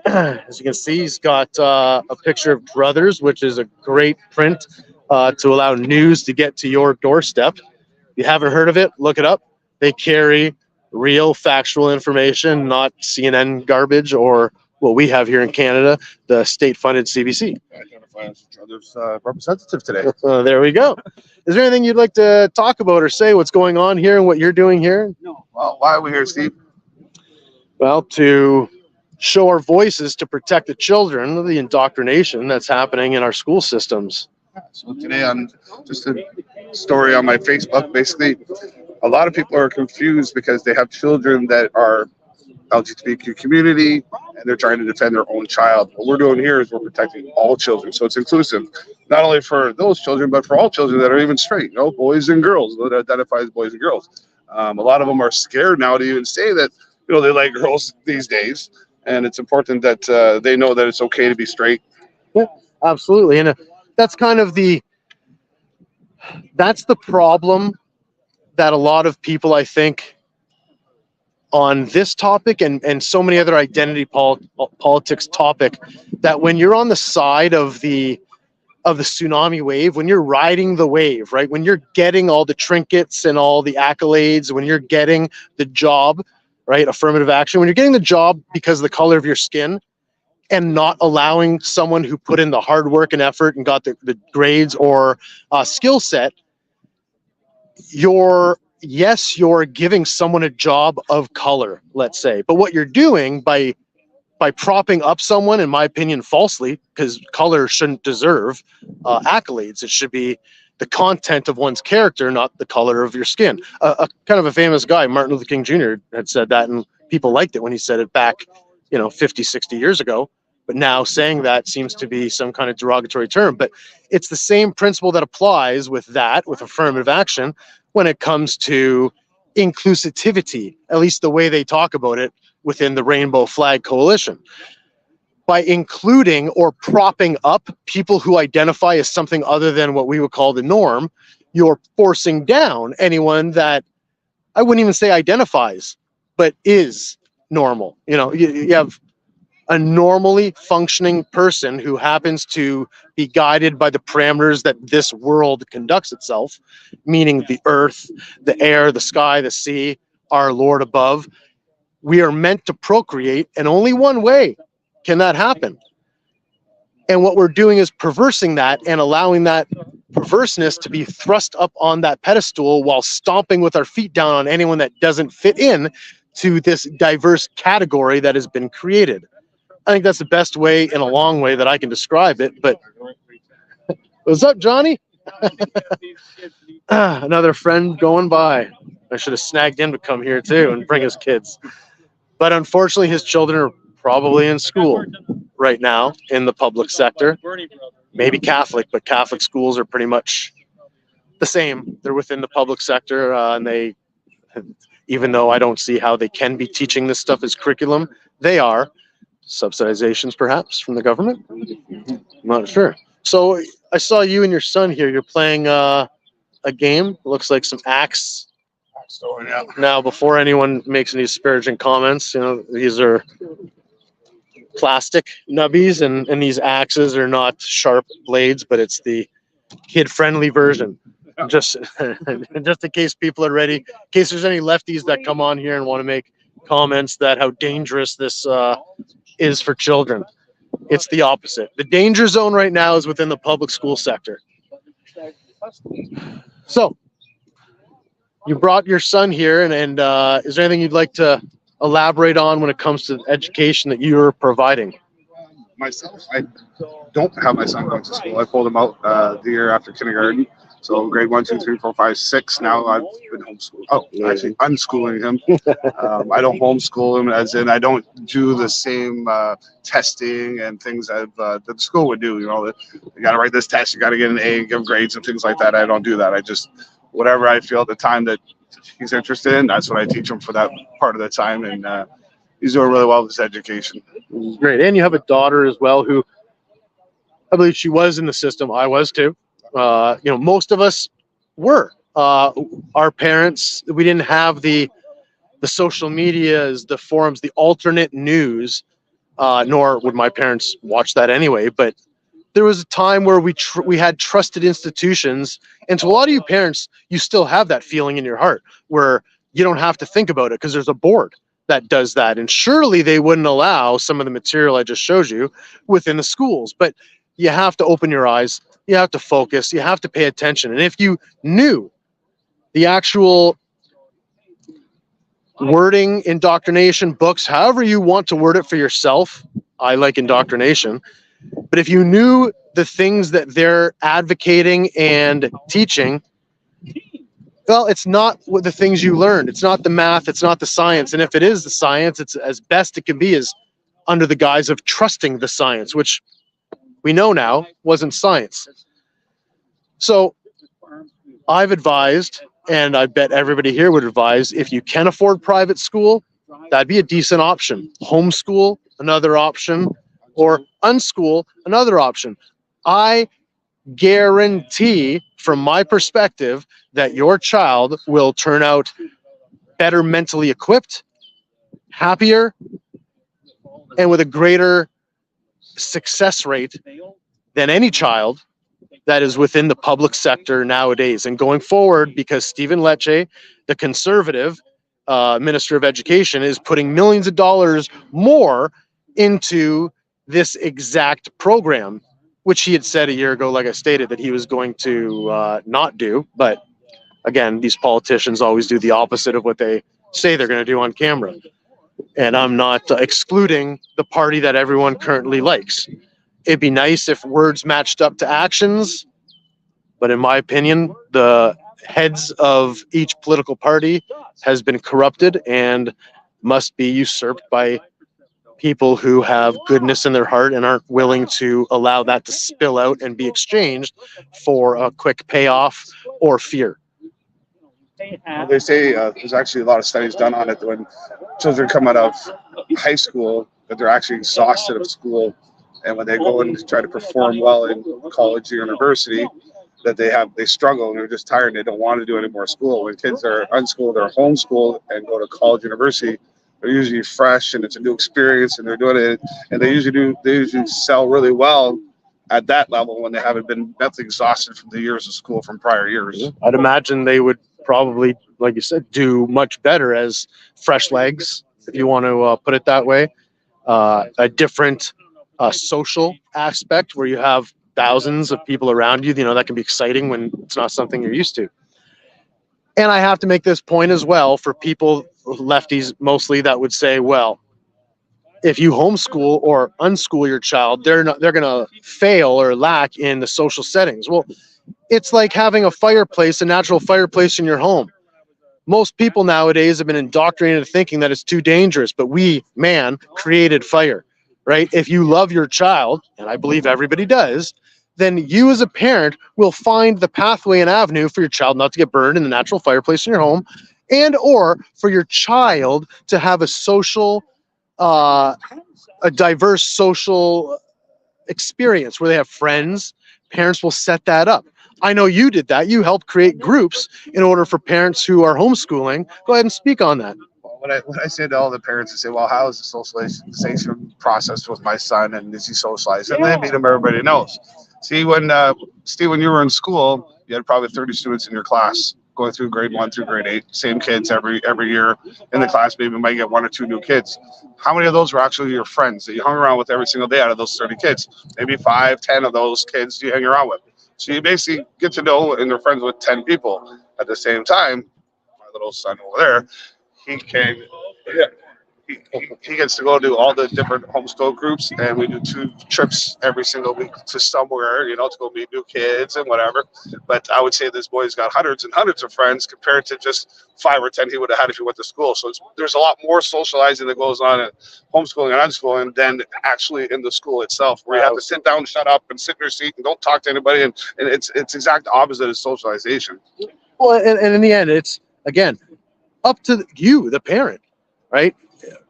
[SPEAKER 3] As you can see, he's got a picture of Druthers, which is a great print to allow news to get to your doorstep. If you haven't heard of it, look it up. They carry real factual information, not CNN garbage or what we have here in Canada, the state-funded CBC.
[SPEAKER 4] Identify as Druthers representative today.
[SPEAKER 3] There we go. Is there anything you'd like to talk about or say what's going on here and what you're doing here?
[SPEAKER 4] No. Well, why are we here, Steve?
[SPEAKER 3] Well, to show our voices to protect the children of the indoctrination that's happening in our school systems.
[SPEAKER 4] So today, on just a story on my Facebook, basically, a lot of people are confused because they have children that are LGBTQ community, and they're trying to defend their own child. What we're doing here is we're protecting all children, so it's inclusive, not only for those children, but for all children that are even straight, boys and girls that identify as boys and girls. A lot of them are scared now to even say that, they like girls these days, and it's important that they know that it's okay to be straight.
[SPEAKER 3] Yeah, absolutely, and that's kind of that's the problem that a lot of people, I think, on this topic and so many other identity politics topic, that when you're on the side of the tsunami wave, when you're riding the wave, right, when you're getting all the trinkets and all the accolades, when you're getting the job, right, affirmative action, when you're getting the job because of the color of your skin, and not allowing someone who put in the hard work and effort and got the grades or skill set, you're giving someone a job of color, let's say. But what you're doing by propping up someone, in my opinion, falsely, because color shouldn't deserve accolades. It should be the content of one's character, not the color of your skin. A kind of a famous guy, Martin Luther King Jr., had said that, and people liked it when he said it back, 50, 60 years ago. But now saying that seems to be some kind of derogatory term. But it's the same principle that applies with affirmative action, when it comes to inclusivity, at least the way they talk about it within the Rainbow Flag Coalition. By including or propping up people who identify as something other than what we would call the norm, you're forcing down anyone that, I wouldn't even say identifies, but is normal. You have a normally functioning person who happens to be guided by the parameters that this world conducts itself, meaning the earth, the air, the sky, the sea, our Lord above. We are meant to procreate, and only one way can that happen. And what we're doing is perversing that and allowing that perverseness to be thrust up on that pedestal, while stomping with our feet down on anyone that doesn't fit in to this diverse category that has been created. I think that's the best way, in a long way, that I can describe it. But what's up, Johnny? Another friend going by. I should have snagged him to come here too and bring his kids. But unfortunately, his children are probably in school right now in the public sector. Maybe Catholic, but Catholic schools are pretty much the same. They're within the public sector, and they, even though I don't see how they can be teaching this stuff as curriculum, they are. Subsidizations, perhaps, from the government? I'm not sure. So I saw you and your son here. You're playing a game. It looks like some axe.
[SPEAKER 4] So, yeah.
[SPEAKER 3] Now, before anyone makes any disparaging comments, these are plastic nubbies, and these axes are not sharp blades, but it's the kid-friendly version. Just in case people are ready, in case there's any lefties that come on here and want to make comments that how dangerous this is for children. It's the opposite. The danger zone right now is within the public school sector. So, you brought your son here, and is there anything you'd like to elaborate on when it comes to education that you're providing?
[SPEAKER 4] Myself, I don't have my son going to school. I pulled him out the year after kindergarten. So grade 1, 2, 3, 4, 5, 6. Now I've been homeschooling. Oh, actually unschooling him. I don't homeschool him, as in I don't do the same testing and things that the school would do. You got to write this test, you got to get an A, give grades and things like that. I don't do that. I just, whatever I feel at the time that he's interested in, that's what I teach him for that part of the time. And he's doing really well with his education.
[SPEAKER 3] Great. And you have a daughter as well who, I believe she was in the system. I was too. Most of us were. Our parents, we didn't have the social medias, the forums, the alternate news, nor would my parents watch that anyway. But there was a time where we had trusted institutions, and to a lot of you parents, you still have that feeling in your heart where you don't have to think about it because there's a board that does that. And surely they wouldn't allow some of the material I just showed you within the schools. But you have to open your eyes. You have to focus. You have to pay attention. And if you knew the actual wording, indoctrination, books, however you want to word it for yourself, I like indoctrination. But if you knew the things that they're advocating and teaching, well, it's not the things you learned. It's not the math. It's not the science. And if it is the science, it's as best it can be is under the guise of trusting the science, which we know now wasn't science. So I've advised, and I bet everybody here would advise, if you can afford private school, that'd be a decent option. Homeschool, another option, or unschool, another option. I guarantee, from my perspective, that your child will turn out better mentally equipped, happier, and with a greater success rate than any child that is within the public sector nowadays. And going forward, because Stephen Lecce, the conservative Minister of Education, is putting millions of dollars more into this exact program, which he had said a year ago, like I stated, that he was going to not do. But again, these politicians always do the opposite of what they say they're going to do on camera. And I'm not excluding the party that everyone currently likes. It'd be nice if words matched up to actions, but in my opinion, the heads of each political party has been corrupted and must be usurped by people who have goodness in their heart and aren't willing to allow that to spill out and be exchanged for a quick payoff or fear.
[SPEAKER 4] They say there's actually a lot of studies done on it that when children come out of high school, that they're actually exhausted of school, and when they go and try to perform well in college or university, that they struggle and they're just tired and they don't want to do any more school. When kids are unschooled or homeschooled and go to college, university, they're usually fresh and it's a new experience and they're doing it, and they usually sell really well at that level when they haven't been mentally exhausted from the years of school from prior years.
[SPEAKER 3] I'd imagine they would probably, like you said, do much better as fresh legs, if you want to put it that way. A different social aspect where you have thousands of people around you, that can be exciting when it's not something you're used to. And I have to make this point as well for people, lefties mostly, that would say, well, if you homeschool or unschool your child, they're going to fail or lack in the social settings. Well, it's like having a natural fireplace in your home. Most people nowadays have been indoctrinated thinking that it's too dangerous, but we, man, created fire, right? If you love your child, and I believe everybody does, then you as a parent will find the pathway and avenue for your child not to get burned in the natural fireplace in your home, and or for your child to have a social a diverse social experience where they have friends. Parents will set that up. I know you did that. You helped create groups in order for parents who are homeschooling. Go ahead and speak on that.
[SPEAKER 4] Well, when I say to all the parents, I say, well, how is the socialization process with my son, and is he socialized? And they meet him, everybody knows. See, Steve, when you were in school, you had probably 30 students in your class going through grade 1 through grade 8, same kids every year in the class. Maybe you might get 1 or 2 new kids. How many of those were actually your friends that you hung around with every single day out of those 30 kids? Maybe 5, 10 of those kids you hang around with. So you basically get to know and they're friends with 10 people. At the same time, my little son over there, he came, he gets to go to all the different homeschool groups, and we do 2 trips every single week to somewhere, to go meet new kids and whatever. But I would say this boy's got hundreds and hundreds of friends compared to just 5 or 10 he would have had if he went to school. So there's a lot more socializing that goes on in homeschooling and unschooling than actually in the school itself, where you have to sit down, shut up, and sit in your seat and don't talk to anybody. And it's exact opposite of socialization.
[SPEAKER 3] Well, and in the end, it's, again, up to you, the parent, right?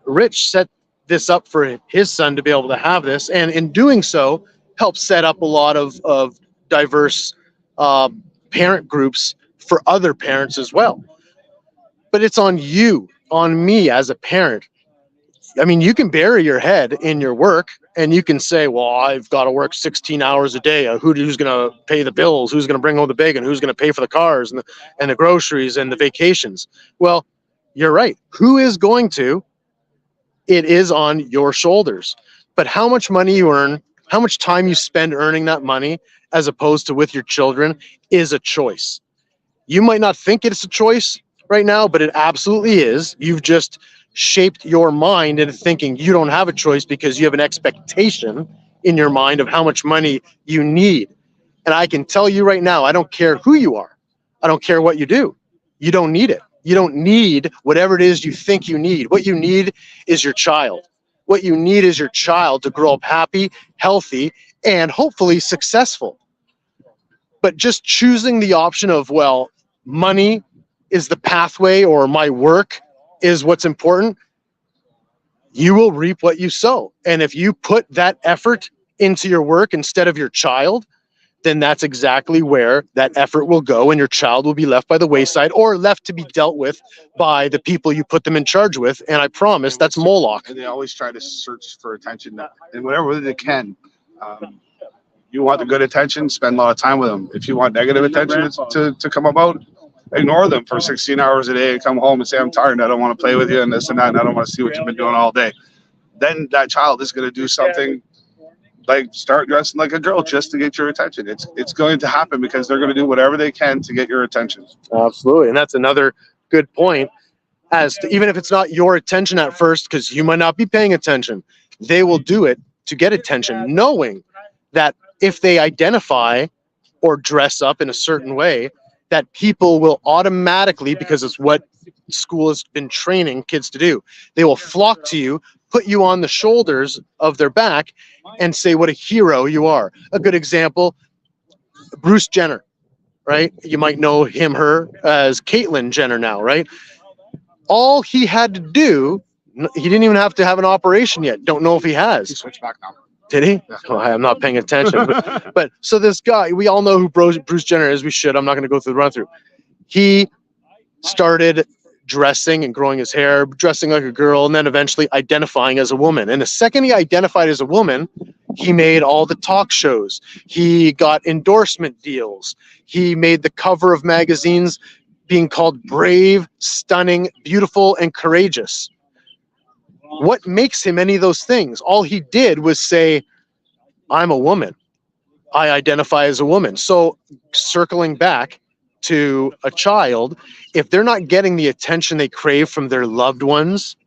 [SPEAKER 3] Rich set this up for his son to be able to have this, and in doing so, help set up a lot of diverse parent groups for other parents as well. But it's on you, on me as a parent. I mean, you can bury your head in your work, and you can say, well, I've got to work 16 hours a day. Who's going to pay the bills? Who's going to bring home the bacon? Who's going to pay for the cars and the groceries and the vacations? Well, you're right. Who is going to? It is on your shoulders. But how much money you earn, how much time you spend earning that money as opposed to with your children is a choice. You might not think it's a choice right now, but it absolutely is. You've just shaped your mind into thinking you don't have a choice because you have an expectation in your mind of how much money you need. And I can tell you right now, I don't care who you are. I don't care what you do. You don't need it. You don't need whatever it is you think you need. What you need is your child. What you need is your child to grow up happy, healthy, and hopefully successful. But just choosing the option of, well, money is the pathway or my work is what's important, you will reap what you sow. And if you put that effort into your work instead of your child, then that's exactly where that effort will go, and your child will be left by the wayside or left to be dealt with by the people you put them in charge with. And I promise that's Moloch.
[SPEAKER 4] And they always try to search for attention in whatever they can. You want the good attention, spend a lot of time with them. If you want negative attention to come about, ignore them for 16 hours a day and come home and say, I'm tired, I don't want to play with you and this and that, and I don't want to see what you've been doing all day. Then that child is going to do something like start dressing like a girl just to get your attention. It's going to happen because they're going to do whatever they can to get your attention.
[SPEAKER 3] Absolutely. And that's another good point, as to, even if it's not your attention at first, because you might not be paying attention, they will do it to get attention, knowing that if they identify or dress up in a certain way, that people will automatically, because it's what school has been training kids to do, they will flock to you, put you on the shoulders of their back, and say what a hero you are. A good example, Bruce Jenner, right? You might know him, her as Caitlyn Jenner now, right? All he had to do, he didn't even have to have an operation yet. Don't know if he has.
[SPEAKER 4] He switched back now.
[SPEAKER 3] Did he? Oh, I'm not paying attention. But so this guy, we all know who Bruce Jenner is. We should. I'm not going to go through the run through. He started dressing and growing his hair, dressing like a girl, and then eventually identifying as a woman. And the second he identified as a woman, he made all the talk shows. He got endorsement deals. He made the cover of magazines being called brave, stunning, beautiful, and courageous. What makes him any of those things? All he did was say, I'm a woman. I identify as a woman. So circling back to a child, if they're not getting the attention they crave from their loved ones,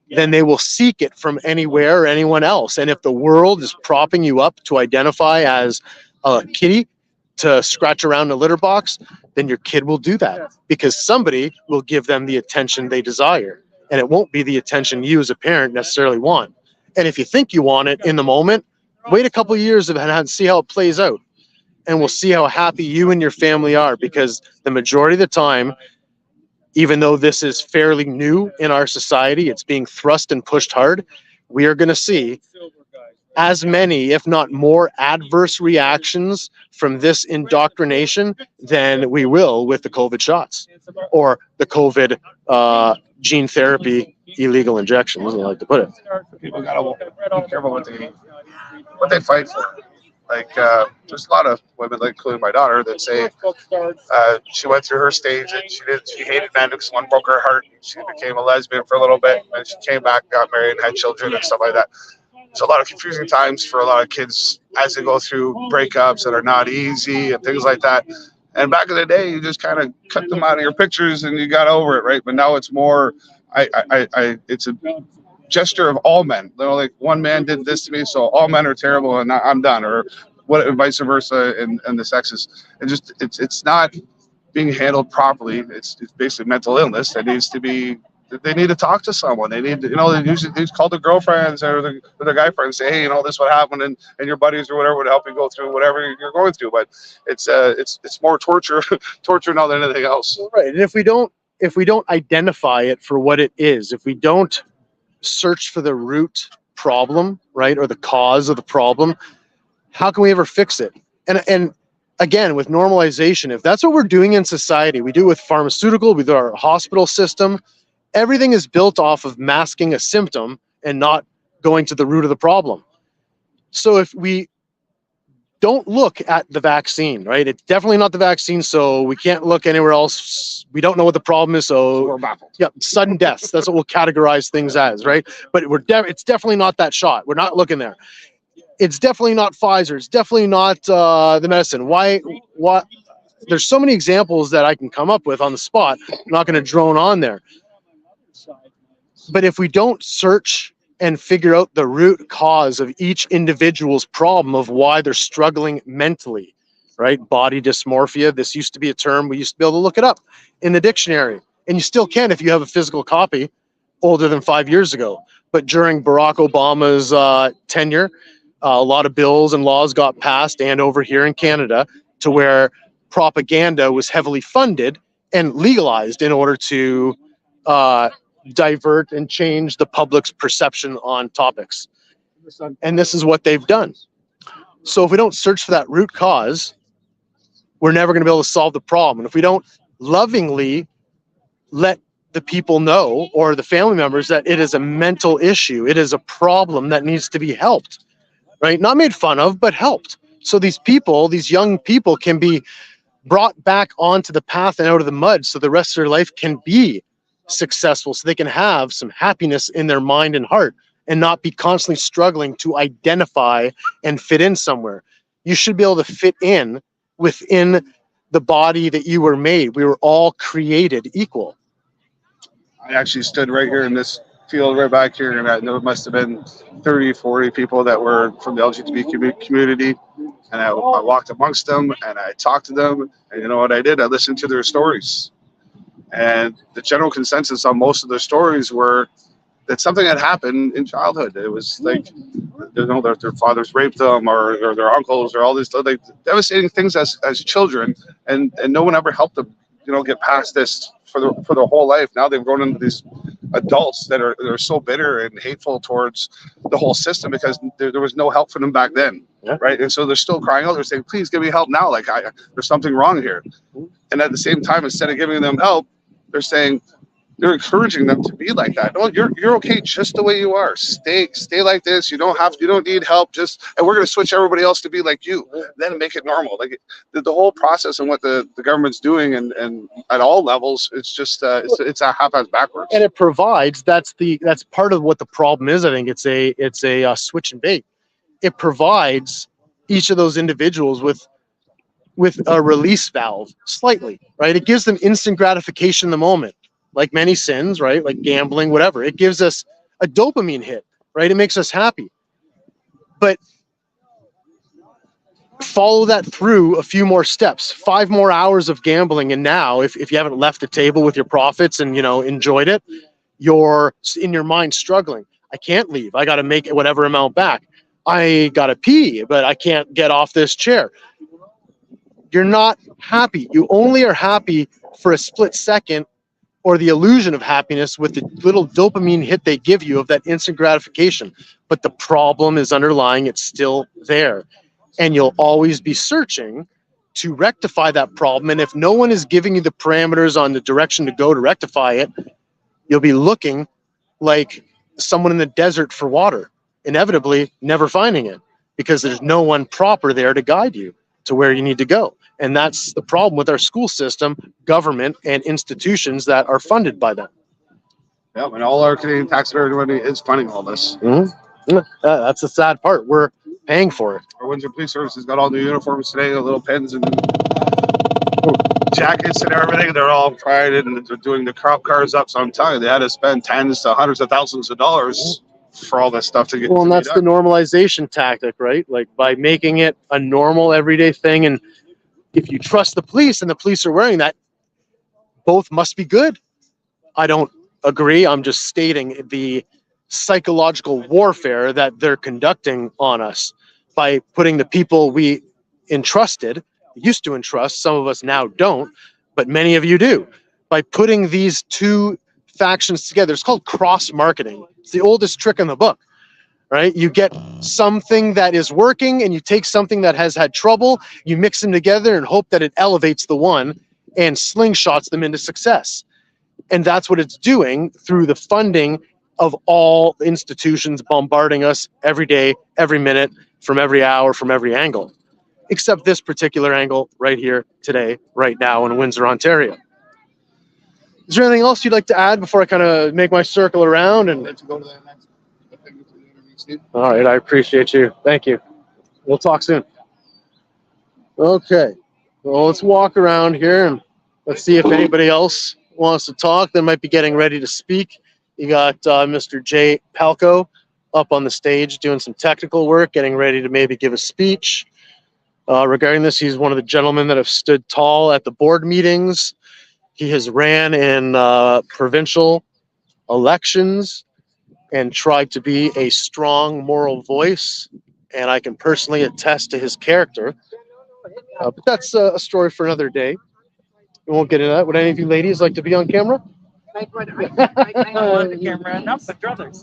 [SPEAKER 3] then they will seek it from anywhere or anyone else. And if the world is propping you up to identify as a kitty, to scratch around a litter box, then your kid will do that because somebody will give them the attention they desire. And it won't be the attention you as a parent necessarily want. And if you think you want it in the moment, wait a couple of years and see how it plays out. And we'll see how happy you and your family are, because the majority of the time, even though this is fairly new in our society, it's being thrust and pushed hard. we are going to see as many, if not more, adverse reactions from this indoctrination than we will with the COVID shots or the COVID gene therapy illegal injection, as I like to put it.
[SPEAKER 4] People gotta be careful what they fight for. Like there's a lot of women, like including my daughter, that say she went through her stage and she hated men because one broke her heart. And she became a lesbian for a little bit, and she came back, got married, and had children and stuff like that. There's a lot of confusing times for a lot of kids as they go through breakups that are not easy and things like that. And back in the day, you just kind of cut them out of your pictures and you got over it, right? But now it's more, it's a gesture of all men. You know, like one man did this to me, so all men are terrible and I'm done, or what, vice versa, and the sexes. It's not being handled properly. It's basically mental illness that needs to be. They need to talk to someone. They need to, they usually call their girlfriends or their guy friends, say, hey, this what happened, and your buddies or whatever would help you go through whatever you're going through. But it's more torture now than anything else.
[SPEAKER 3] Right. And if we don't identify it for what it is, if we don't search for the root problem, right, or the cause of the problem, how can we ever fix it? And again, with normalization, if that's what we're doing in society, we do it with pharmaceutical, with our hospital system. Everything is built off of masking a symptom and not going to the root of the problem. So if we don't look at the vaccine, right? It's definitely not the vaccine, so we can't look anywhere else. We don't know what the problem is, so yeah, sudden deaths. That's what we'll categorize things as, right? But it's definitely not that shot. We're not looking there. It's definitely not Pfizer. It's definitely not the medicine. Why? There's so many examples that I can come up with on the spot. I'm not going to drone on there. But if we don't search and figure out the root cause of each individual's problem of why they're struggling mentally, right? Body dysmorphia. This used to be a term. We used to be able to look it up in the dictionary. And you still can if you have a physical copy older than 5 years ago. But during Barack Obama's tenure, a lot of bills and laws got passed, and over here in Canada, to where propaganda was heavily funded and legalized in order to divert and change the public's perception on topics. And this is what they've done. So if we don't search for that root cause, we're never going to be able to solve the problem. And if we don't lovingly let the people know, or the family members, that it is a mental issue, it is a problem that needs to be helped, right? Not made fun of, but helped. So these people, these young people, can be brought back onto the path and out of the mud, so the rest of their life can be successful, so they can have some happiness in their mind and heart and not be constantly struggling to identify and fit in somewhere. You should be able to fit in within the body that you were made. We were all created equal.
[SPEAKER 4] I actually stood right here in this field right back here, and there must have been 30, 40 people that were from the LGBTQ community. And I walked amongst them and I talked to them. And you know what I did? I listened to their stories. And the general consensus on most of their stories were that something had happened in childhood. It was like, their fathers raped them, or their uncles, or all these like devastating things as children, and no one ever helped them, get past this for their whole life. Now they've grown into these adults that are so bitter and hateful towards the whole system because there was no help for them back then. Yeah. Right. And so they're still crying out. They're saying, please give me help now. Like there's something wrong here. And at the same time, instead of giving them help, they're encouraging them to be like that. No, you're okay just the way you are. Stay like this. You don't need help. And we're going to switch everybody else to be like you. Then make it normal. Like the whole process and what the government's doing and at all levels, it's just it's a half-ass backwards.
[SPEAKER 3] And it provides that's part of what the problem is. I think it's a switch and bait. It provides each of those individuals with a release valve slightly, right? It gives them instant gratification in the moment, like many sins, right? Like gambling, whatever. It gives us a dopamine hit, right? It makes us happy. But follow that through a few more steps, 5 more hours of gambling. And now if you haven't left the table with your profits and, enjoyed it, you're in your mind struggling. I can't leave. I got to make whatever amount back. I got to pee, but I can't get off this chair. You're not happy. You only are happy for a split second or the illusion of happiness with the little dopamine hit they give you of that instant gratification. But the problem is underlying, it's still there. And you'll always be searching to rectify that problem. And if no one is giving you the parameters on the direction to go to rectify it, you'll be looking like someone in the desert for water, inevitably never finding it because there's no one proper there to guide you to where you need to go. And that's the problem with our school system, government, and institutions that are funded by them.
[SPEAKER 4] Yeah, and all our Canadian taxpayer money is funding all this.
[SPEAKER 3] That's the sad part. We're paying for it.
[SPEAKER 4] Our Windsor Police Service has got all new uniforms today, little pins and jackets and everything. They're all prided and they're doing the cop cars up. So I'm telling you, they had to spend tens to hundreds of thousands of dollars for all this stuff to get.
[SPEAKER 3] Well, and that's the normalization tactic, right? Like by making it a normal everyday thing. And if you trust the police and the police are wearing that, both must be good. I don't agree. I'm just stating the psychological warfare that they're conducting on us by putting the people we used to entrust, some of us now don't, but many of you do, by putting these two factions together. It's called cross-marketing. It's the oldest trick in the book, right? You get something that is working and you take something that has had trouble, you mix them together and hope that it elevates the one and slingshots them into success. And that's what it's doing through the funding of all institutions bombarding us every day, every minute, from every hour, from every angle, except this particular angle right here today, right now in Windsor, Ontario. Is there anything else you'd like to add before I kind of make my circle around? And
[SPEAKER 4] Let's go to the next thing.
[SPEAKER 3] all right, I appreciate you. Thank you. We'll talk soon. Okay, well, let's walk around here and let's see if anybody else wants to talk. They might be getting ready to speak. You got Mr. Jay Palco up on the stage doing some technical work, getting ready to maybe give a speech. Regarding this, he's one of the gentlemen that have stood tall at the board meetings. He has ran in provincial elections and tried to be a strong moral voice. And I can personally attest to his character. But that's a story for another day. We won't get into that. Would any of you ladies like to be on camera?
[SPEAKER 6] I don't want the camera enough, but brothers.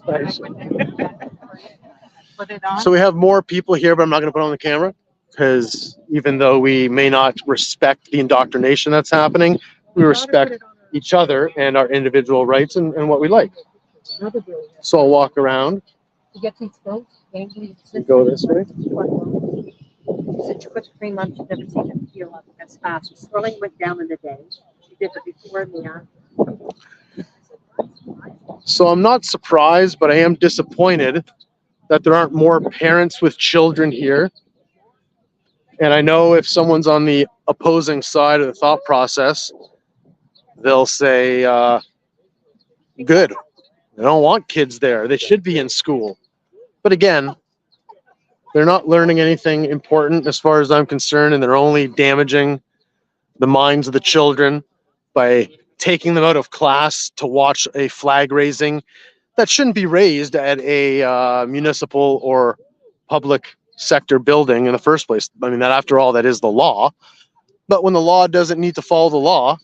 [SPEAKER 6] Put it on.
[SPEAKER 3] So we have more people here, but I'm not going to put on the camera because even though we may not respect the indoctrination that's happening, we respect each other and our individual rights and what we like. So I'll walk around.
[SPEAKER 6] You get these things?
[SPEAKER 3] Go this way.
[SPEAKER 6] Since you put the cream on, you've never seen it feel as fast. Swelling went down in the day. She did it before in the afternoon.
[SPEAKER 3] So I'm not surprised, but I am disappointed that there aren't more parents with children here. And I know if someone's on the opposing side of the thought process, they'll say, good. They don't want kids there. They should be in school. But again, they're not learning anything important as far as I'm concerned, and they're only damaging the minds of the children by taking them out of class to watch a flag raising that shouldn't be raised at a municipal or public sector building in the first place. I mean, that after all, that is the law. But when the law doesn't need to follow the law,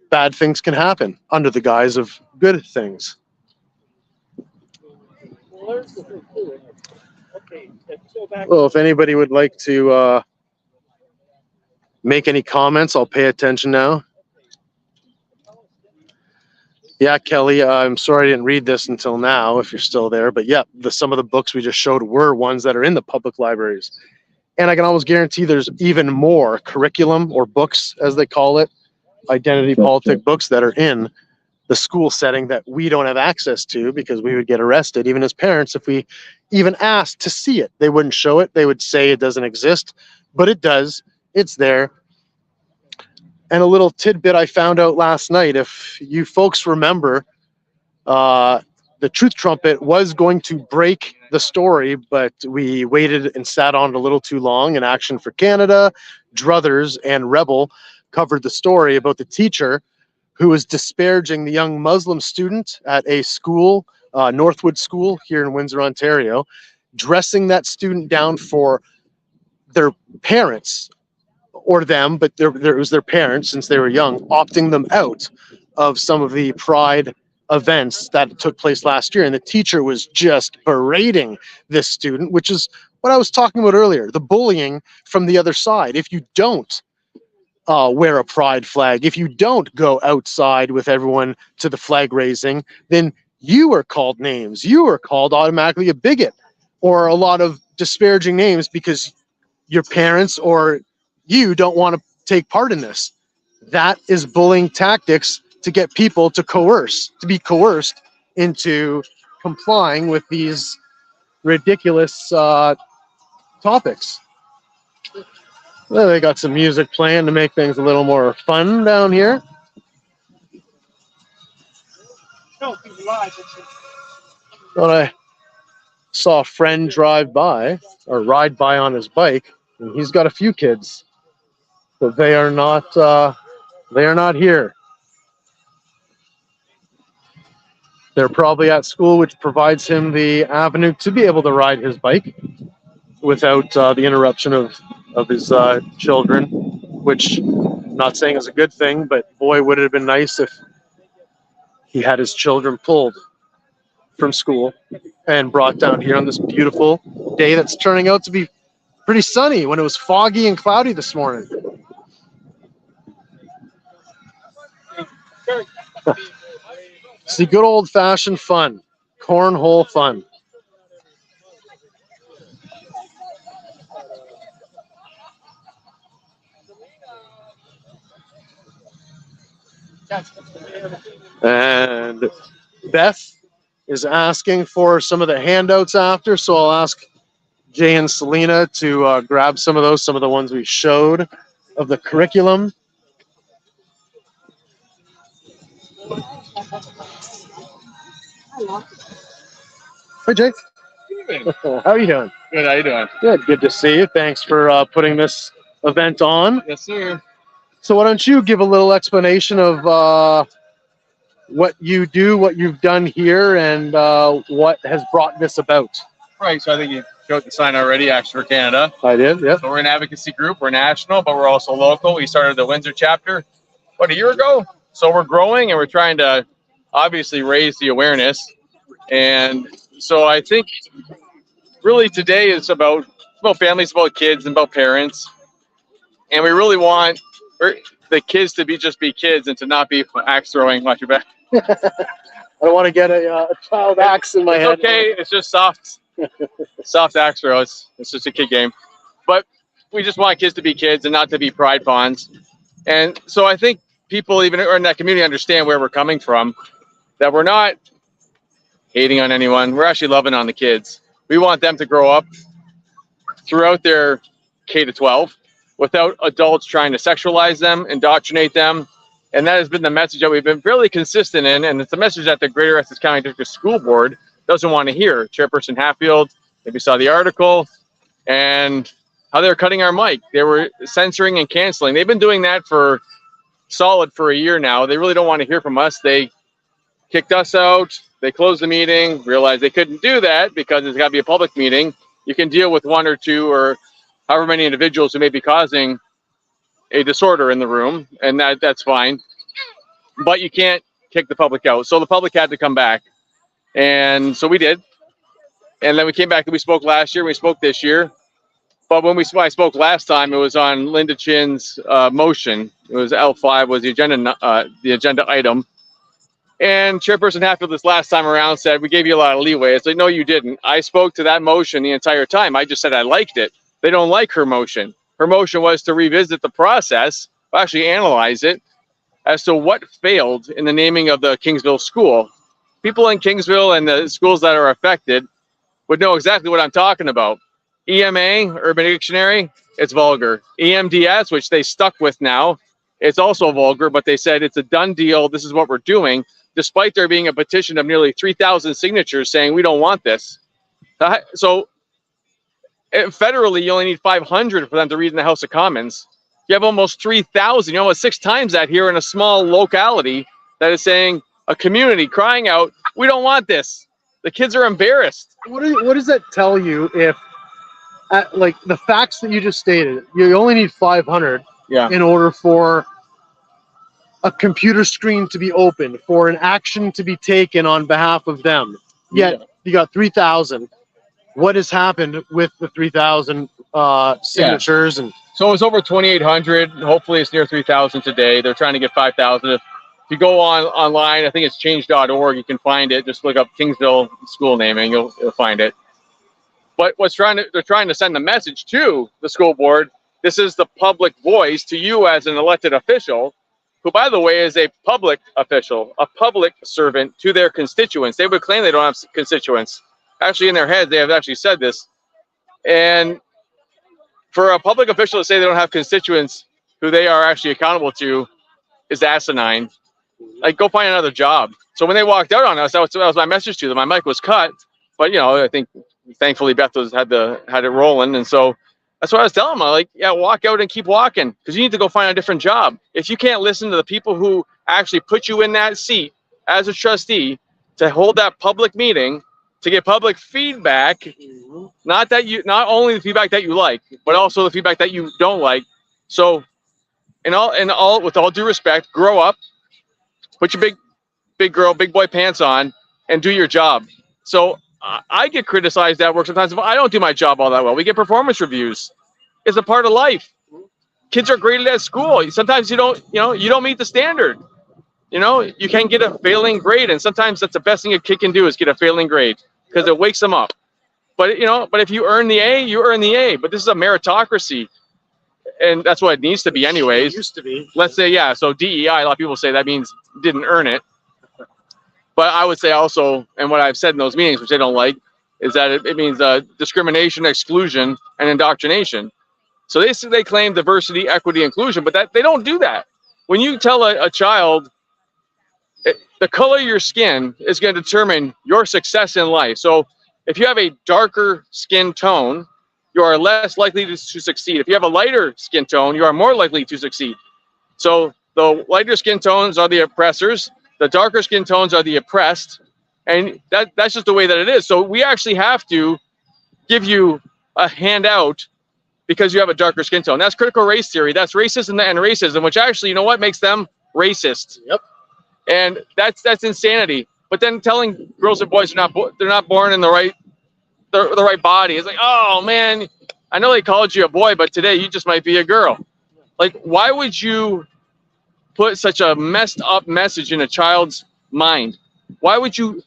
[SPEAKER 3] bad things can happen under the guise of good things. Well, if anybody would like to make any comments, I'll pay attention now. Yeah, Kelly, I'm sorry I didn't read this until now, if you're still there. But yeah, some of the books we just showed were ones that are in the public libraries. And I can almost guarantee there's even more curriculum or books, as they call it, identity politic books that are in the school setting that we don't have access to because we would get arrested, even as parents, if we even asked to see it. They wouldn't show it. They would say it doesn't exist, but it does. It's there. And a little tidbit I found out last night, if you folks remember, the Truth Trumpet was going to break the story, but we waited and sat on it a little too long. And Action for Canada, Druthers, and Rebel covered the story about the teacher who was disparaging the young Muslim student at a school, Northwood School here in Windsor, Ontario, dressing that student down for their parents, or them, but it was their parents since they were young, opting them out of some of the pride events that took place last year, and the teacher was just berating this student, which is what I was talking about earlier, the bullying from the other side. If you don't wear a pride flag, if you don't go outside with everyone to the flag raising, then you are called names. You are called automatically a bigot or a lot of disparaging names because your parents or you don't want to take part in this. That is bullying tactics to get people to be coerced into complying with these ridiculous topics. Well, they got some music playing to make things a little more fun down here. Thought I saw a friend drive by or ride by on his bike, and he's got a few kids, but they are not here. They're probably at school, which provides him the avenue to be able to ride his bike without the interruption of his children, which I'm not saying is a good thing, but boy, would it have been nice if he had his children pulled from school and brought down here on this beautiful day that's turning out to be pretty sunny when it was foggy and cloudy this morning. See, good old-fashioned fun, cornhole fun. And Beth is asking for some of the handouts after, so I'll ask Jay and Selena to grab some of those, some of the ones we showed of the curriculum. Hey, Jay. How are you doing?
[SPEAKER 7] Good, how you doing?
[SPEAKER 3] Good to see you. Thanks for putting this event on.
[SPEAKER 7] Yes, sir.
[SPEAKER 3] So why don't you give a little explanation of what you do, what you've done here, and what has brought this about?
[SPEAKER 7] Right, so I think you showed the sign already, Action for Canada.
[SPEAKER 3] I did, yeah.
[SPEAKER 7] So we're an advocacy group. We're national, but we're also local. We started the Windsor Chapter, about a year ago. So we're growing, and we're trying to obviously raise the awareness. And so I think really today is about families, about kids, and about parents. And we really want the kids to just be kids and to not be axe throwing. Watch your back.
[SPEAKER 3] I don't want to get a child axe in my head.
[SPEAKER 7] Okay, it's just soft axe throw. It's just a kid game. But we just want kids to be kids and not to be pride pawns. And so I think people even in that community understand where we're coming from, that we're not hating on anyone. We're actually loving on the kids. We want them to grow up throughout their K to 12 without adults trying to sexualize them, indoctrinate them. And that has been the message that we've been fairly consistent in. And it's a message that the Greater Essex County District School Board doesn't want to hear. Chairperson Hatfield, maybe saw the article and how they're cutting our mic. They were censoring and canceling. They've been doing that for a year now. They really don't want to hear from us. They kicked us out. They closed the meeting, realized they couldn't do that because it's got to be a public meeting. You can deal with one or two or however many individuals who may be causing a disorder in the room, and that's fine. But you can't kick the public out. So the public had to come back. And so we did. And then we came back and we spoke last year. We spoke this year. But when I spoke last time, it was on Linda Chin's motion. It was L5 was the agenda item. And Chairperson Hatfield this last time around said, we gave you a lot of leeway. It's like, no, you didn't. I spoke to that motion the entire time. I just said I liked it. They don't like her motion. Her motion was to revisit the process, actually analyze it, as to what failed in the naming of the Kingsville school. People in Kingsville and the schools that are affected would know exactly what I'm talking about. EMA, Urban Dictionary, it's vulgar. EMDS, which they stuck with now, it's also vulgar, but they said it's a done deal. This is what we're doing, despite there being a petition of nearly 3,000 signatures saying we don't want this. So federally, you only need 500 for them to read in the House of Commons. You have almost 3,000, almost 6 times that here in a small locality that is saying a community crying out, we don't want this. The kids are embarrassed.
[SPEAKER 3] What does that tell you if, like the facts that you just stated, you only need 500 in order for a computer screen to be opened, for an action to be taken on behalf of them. Yet you got 3,000. What has happened with the 3,000 signatures? And
[SPEAKER 7] so it's over 2,800. Hopefully it's near 3,000 today. They're trying to get 5,000. If you go online, I think it's change.org. You can find it. Just look up Kingsville school naming. You'll find it. But they're trying to send the message to the school board. This is the public voice to you as an elected official, who, by the way, is a public official, a public servant to their constituents. They would claim they don't have constituents. Actually, in their head, they have actually said this. And for a public official to say they don't have constituents who they are actually accountable to is asinine. Like, go find another job. So when they walked out on us, that was my message to them. My mic was cut, but I think thankfully Beth had it rolling, and so that's what I was telling them. I'm like, yeah, walk out and keep walking, because you need to go find a different job. If you can't listen to the people who actually put you in that seat as a trustee to hold that public meeting, to get public feedback, not only the feedback that you like, but also the feedback that you don't like. So, with all due respect, grow up, put your big girl, big boy pants on, and do your job. So I get criticized at work sometimes if I don't do my job all that well. We get performance reviews. It's a part of life. Kids are graded at school. Sometimes you don't meet the standard. You can get a failing grade, and sometimes that's the best thing a kid can do is get a failing grade, because it wakes them up. But if you earn the A, you earn the A. But this is a meritocracy, and that's what it needs to be anyways.
[SPEAKER 3] It used to be.
[SPEAKER 7] Let's say, yeah. So DEI, a lot of people say that means didn't earn it. But I would say also, and what I've said in those meetings, which they don't like, is that it means discrimination, exclusion, and indoctrination. So they claim diversity, equity, inclusion, but they don't do that. When you tell a child the color of your skin is going to determine your success in life. So if you have a darker skin tone, you are less likely to succeed. If you have a lighter skin tone, you are more likely to succeed. So the lighter skin tones are the oppressors. The darker skin tones are the oppressed. And that's just the way that it is. So we actually have to give you a handout because you have a darker skin tone. That's critical race theory. That's racism and racism, which actually, makes them racist.
[SPEAKER 3] Yep.
[SPEAKER 7] And that's insanity. But then telling girls and boys they're not born in the right body. It's like, oh man, I know they called you a boy, but today you just might be a girl. Like, why would you put such a messed up message in a child's mind? Why would you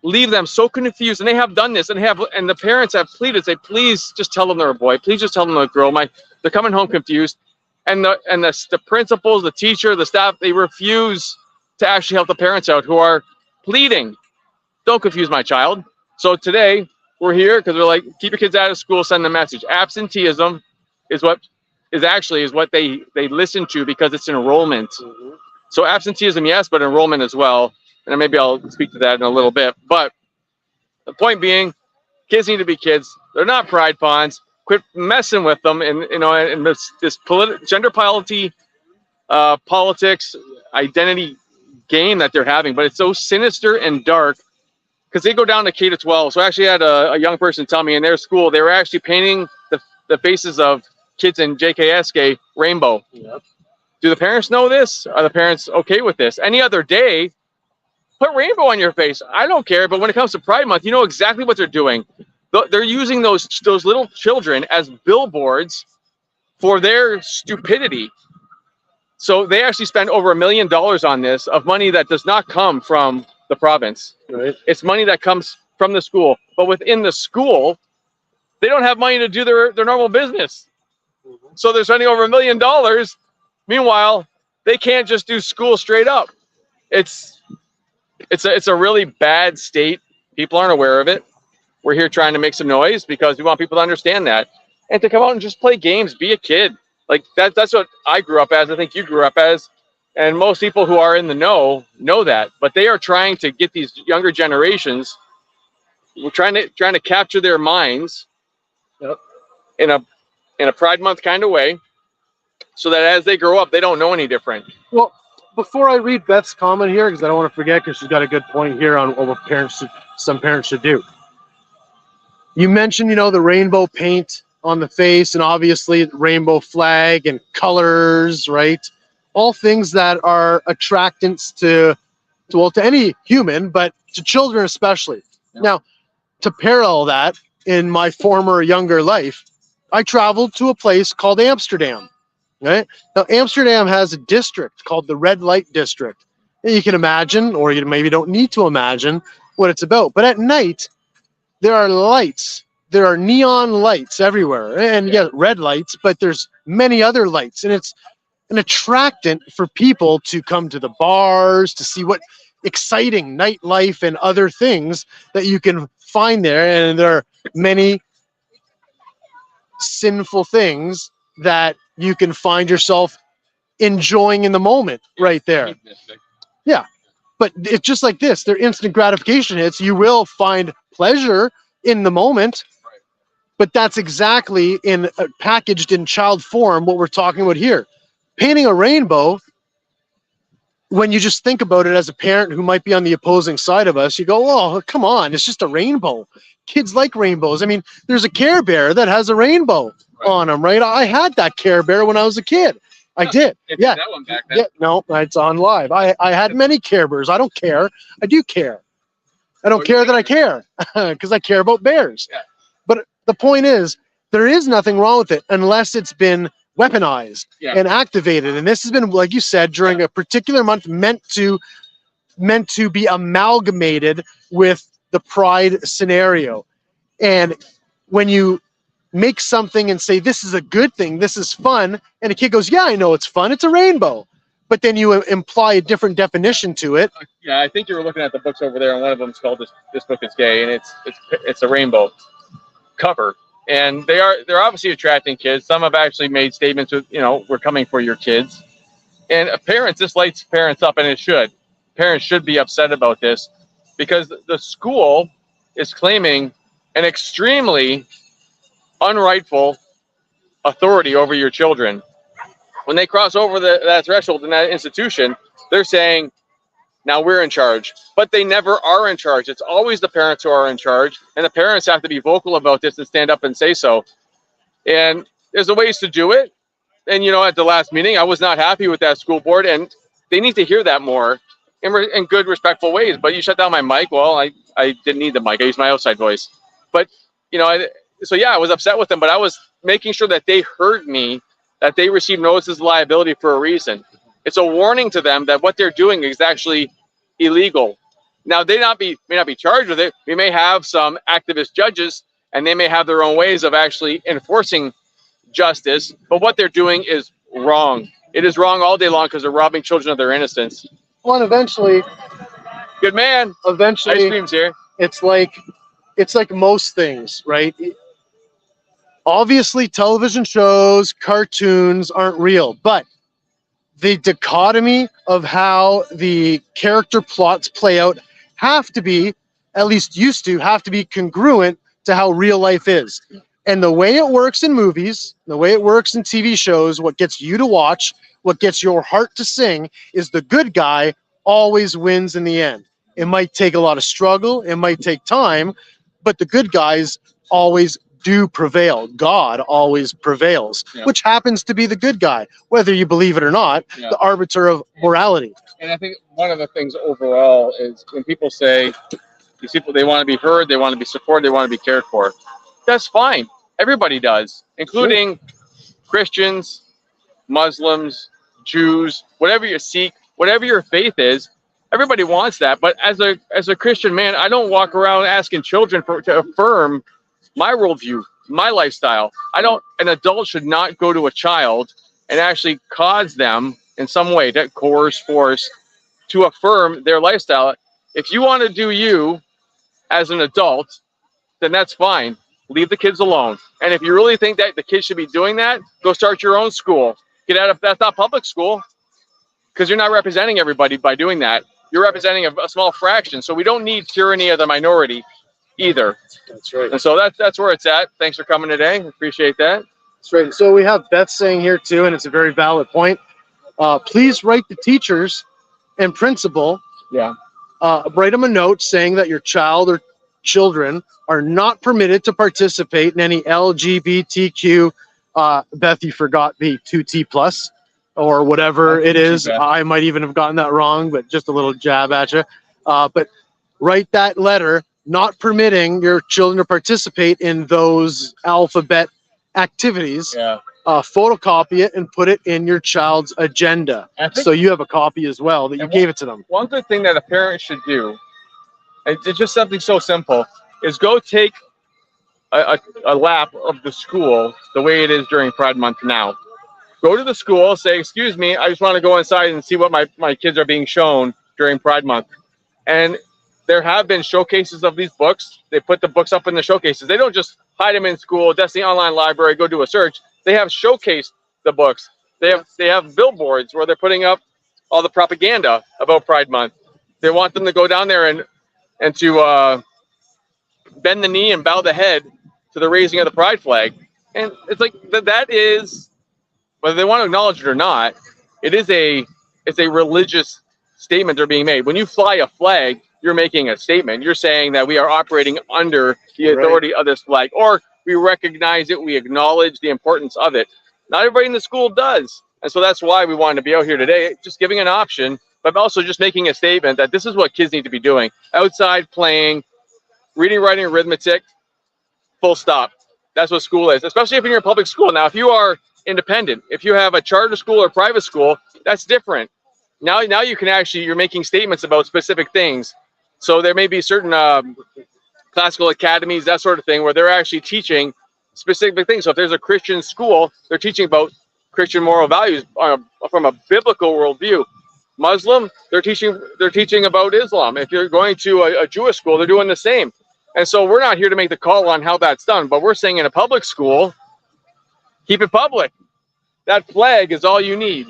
[SPEAKER 7] leave them so confused? And they have done this, and the parents have pleaded, say, please just tell them they're a boy. Please just tell them they're a girl. They're coming home confused. And the principals, the teacher, the staff, they refuse to actually help the parents out who are pleading. Don't confuse my child. So today we're here because we're like, keep your kids out of school, send the message. Absenteeism is what they listen to because it's enrollment. Mm-hmm. So absenteeism, yes, but enrollment as well. And maybe I'll speak to that in a little bit. But the point being, kids need to be kids. They're not pride pawns. Quit messing with them and this gender equality, politics, identity game that they're having. But it's so sinister and dark because they go down to K-12. So I actually had a young person tell me in their school they were actually painting the faces of kids in GECDSB rainbow. Yep. Do the parents know this? Are the parents okay with this? Any other day, put rainbow on your face. I don't care. But when it comes to Pride Month, you know exactly what they're doing. They're using those little children as billboards for their stupidity. So they actually spend over $1 million on this, of money that does not come from the province. Right. It's money that comes from the school. But within the school, they don't have money to do their normal business. Mm-hmm. So they're spending over $1 million. Meanwhile, they can't just do school straight up. It's a really bad state. People aren't aware of it. We're here trying to make some noise because we want people to understand that and to come out and just play games, be a kid. Like that's what I grew up as. I think you grew up as, and most people who are in the know that. But they are trying to get these younger generations. We're trying to capture their minds, yep, in a Pride Month kind of way, so that as they grow up, they don't know any different.
[SPEAKER 3] Well, before I read Beth's comment here, because I don't want to forget, because she's got a good point here on what some parents should do. You mentioned, the rainbow paint on the face, and obviously rainbow flag and colors, right? all things that are attractants to any human, but to children especially.
[SPEAKER 7] Yeah.
[SPEAKER 3] Now, to parallel that, in my former younger life, I traveled to a place called Amsterdam. Right? Now, Amsterdam has a district called the Red Light District. And you can imagine, or you maybe don't need to imagine, what it's about. But at night, there are lights. There are neon lights everywhere. And yeah, red lights, but there's many other lights. And it's an attractant for people to come to the bars, to see what exciting nightlife and other things that you can find there. And there are many sinful things that you can find yourself enjoying in the moment right there. Yeah. But it's just like this. They're instant gratification hits. You will find pleasure in the moment. But that's exactly packaged in child form what we're talking about here. Painting a rainbow, when you just think about it as a parent who might be on the opposing side of us, you go, oh, come on, it's just a rainbow. Kids like rainbows. I mean, there's a Care Bear that has a rainbow on them, right? I had that Care Bear when I was a kid. I did. Yeah.
[SPEAKER 7] That one back then.
[SPEAKER 3] Yeah. No, it's on live. I had many Care Bears. I don't care. I do care. I don't care that I care because I care about bears.
[SPEAKER 7] Yeah.
[SPEAKER 3] But the point is, there is nothing wrong with it unless it's been weaponized and activated. And this has been, like you said, during a particular month meant to be amalgamated with the pride scenario. And when you make something and say, this is a good thing, this is fun, and a kid goes, yeah, I know it's fun, it's a rainbow. But then you imply a different definition to it.
[SPEAKER 7] Yeah, I think you were looking at the books over there, and one of them's called This Book Is Gay, and it's a rainbow cover. And they're obviously attracting kids. Some have actually made statements with, we're coming for your kids. And parents, this lights parents up, and it should. Parents should be upset about this because the school is claiming an extremely unrightful authority over your children. When they cross over that threshold in that institution, they're saying, now we're in charge. But they never are in charge. It's always the parents who are in charge. And the parents have to be vocal about this and stand up and say so. And there's ways to do it. And, at the last meeting, I was not happy with that school board. And they need to hear that more in good, respectful ways. But you shut down my mic. Well, I didn't need the mic. I used my outside voice. But, I was upset with them. But I was making sure that they heard me, that they received notices of liability for a reason. It's a warning to them that what they're doing is actually illegal. Now, may not be charged with it. We may have some activist judges, and they may have their own ways of actually enforcing justice. But what they're doing is wrong. It is wrong all day long because they're robbing children of their innocence.
[SPEAKER 3] Well, and eventually,
[SPEAKER 7] good man.
[SPEAKER 3] Eventually,
[SPEAKER 7] ice cream's here.
[SPEAKER 3] It's like most things, right? Obviously, television shows, cartoons aren't real, but the dichotomy of how the character plots play out have to be, at least used to, have to be congruent to how real life is. And the way it works in movies, the way it works in TV shows, what gets you to watch, what gets your heart to sing, is the good guy always wins in the end. It might take a lot of struggle, it might take time, but the good guys always do prevail. God always prevails, which happens to be the good guy, whether you believe it or not, the arbiter of morality.
[SPEAKER 7] And I think one of the things overall is when people say, these people, they want to be heard, they want to be supported, they want to be cared for. That's fine. Everybody does, including Christians, Muslims, Jews, whatever you seek, whatever your faith is. Everybody wants that. But as a Christian man, I don't walk around asking children to affirm my worldview, my lifestyle. An adult should not go to a child and actually cause them in some way, that coerce, force, to affirm their lifestyle. If you want to do you as an adult, then that's fine. Leave the kids alone. And if you really think that the kids should be doing that, go start your own school. Get out of that's not public school, because you're not representing everybody by doing that. You're representing a small fraction. So we don't need tyranny of the minority either.
[SPEAKER 3] That's right.
[SPEAKER 7] And so that's where it's at. Thanks for coming today. Appreciate that.
[SPEAKER 3] That's right. So we have Beth saying here too, and it's a very valid point. Please write the teachers and principal. Write them a note saying that your child or children are not permitted to participate in any LGBTQ. Beth, you forgot the 2T plus. or whatever
[SPEAKER 7] That's
[SPEAKER 3] it is.
[SPEAKER 7] too bad.
[SPEAKER 3] I might even have gotten that wrong, but just a little jab at you. But write that letter not permitting your children to participate in those alphabet activities.
[SPEAKER 7] Yeah.
[SPEAKER 3] Photocopy it and put it in your child's agenda.
[SPEAKER 7] I think-
[SPEAKER 3] So you have a copy as well that you
[SPEAKER 7] And
[SPEAKER 3] gave it to them.
[SPEAKER 7] One good thing that a parent should do, it's just something so simple, is go take a lap of the school the way it is during Pride Month now. Go to the school, say, excuse me, I just want to go inside and see what my kids are being shown during Pride Month. And there have been showcases of these books. They put the books up in the showcases. They don't just hide them in school, Destiny Online Library, go do a search. They have showcased the books. They have billboards where they're putting up all the propaganda about Pride Month. They want them to go down there and to bend the knee and bow the head to the raising of the pride flag. And it's like that is, whether they want to acknowledge it or not, it's a religious statement they're being made. When you fly a flag, you're making a statement. You're saying that we are operating under the authority of this flag, or we recognize it, we acknowledge the importance of it. Not everybody in the school does. And so that's why we wanted to be out here today, just giving an option, but also just making a statement that this is what kids need to be doing. Outside playing, reading, writing, arithmetic, full stop. That's what school is, especially if you're in a public school. Now, if you are independent, if you have a charter school or private school, that's different. Now you can actually, you're making statements about specific things. So there may be certain classical academies, that sort of thing, where they're actually teaching specific things. So if there's a Christian school, they're teaching about Christian moral values from a biblical worldview. Muslim, they're teaching about Islam. If you're going to a Jewish school, they're doing the same. And so we're not here to make the call on how that's done, but we're saying in a public school, keep it public. That flag is all you need.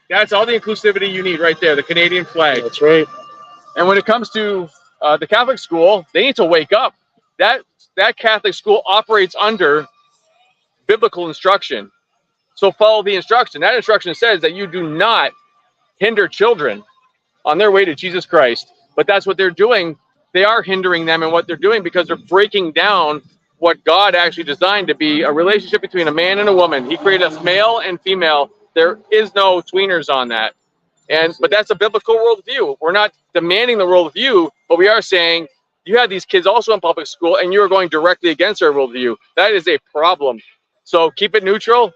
[SPEAKER 7] That's all the inclusivity you need right there, the Canadian flag.
[SPEAKER 3] That's right.
[SPEAKER 7] And when it comes to the Catholic school, they need to wake up. That Catholic school operates under biblical instruction. So follow the instruction. That instruction says that you do not hinder children on their way to Jesus Christ. But that's what they're doing. They are hindering them in what they're doing because they're breaking down what God actually designed to be a relationship between a man and a woman. He created us male and female. There is no tweeners on that. But that's a biblical worldview. We're not demanding the worldview, but we are saying you have these kids also in public school and you're going directly against our worldview. That is a problem. So keep it neutral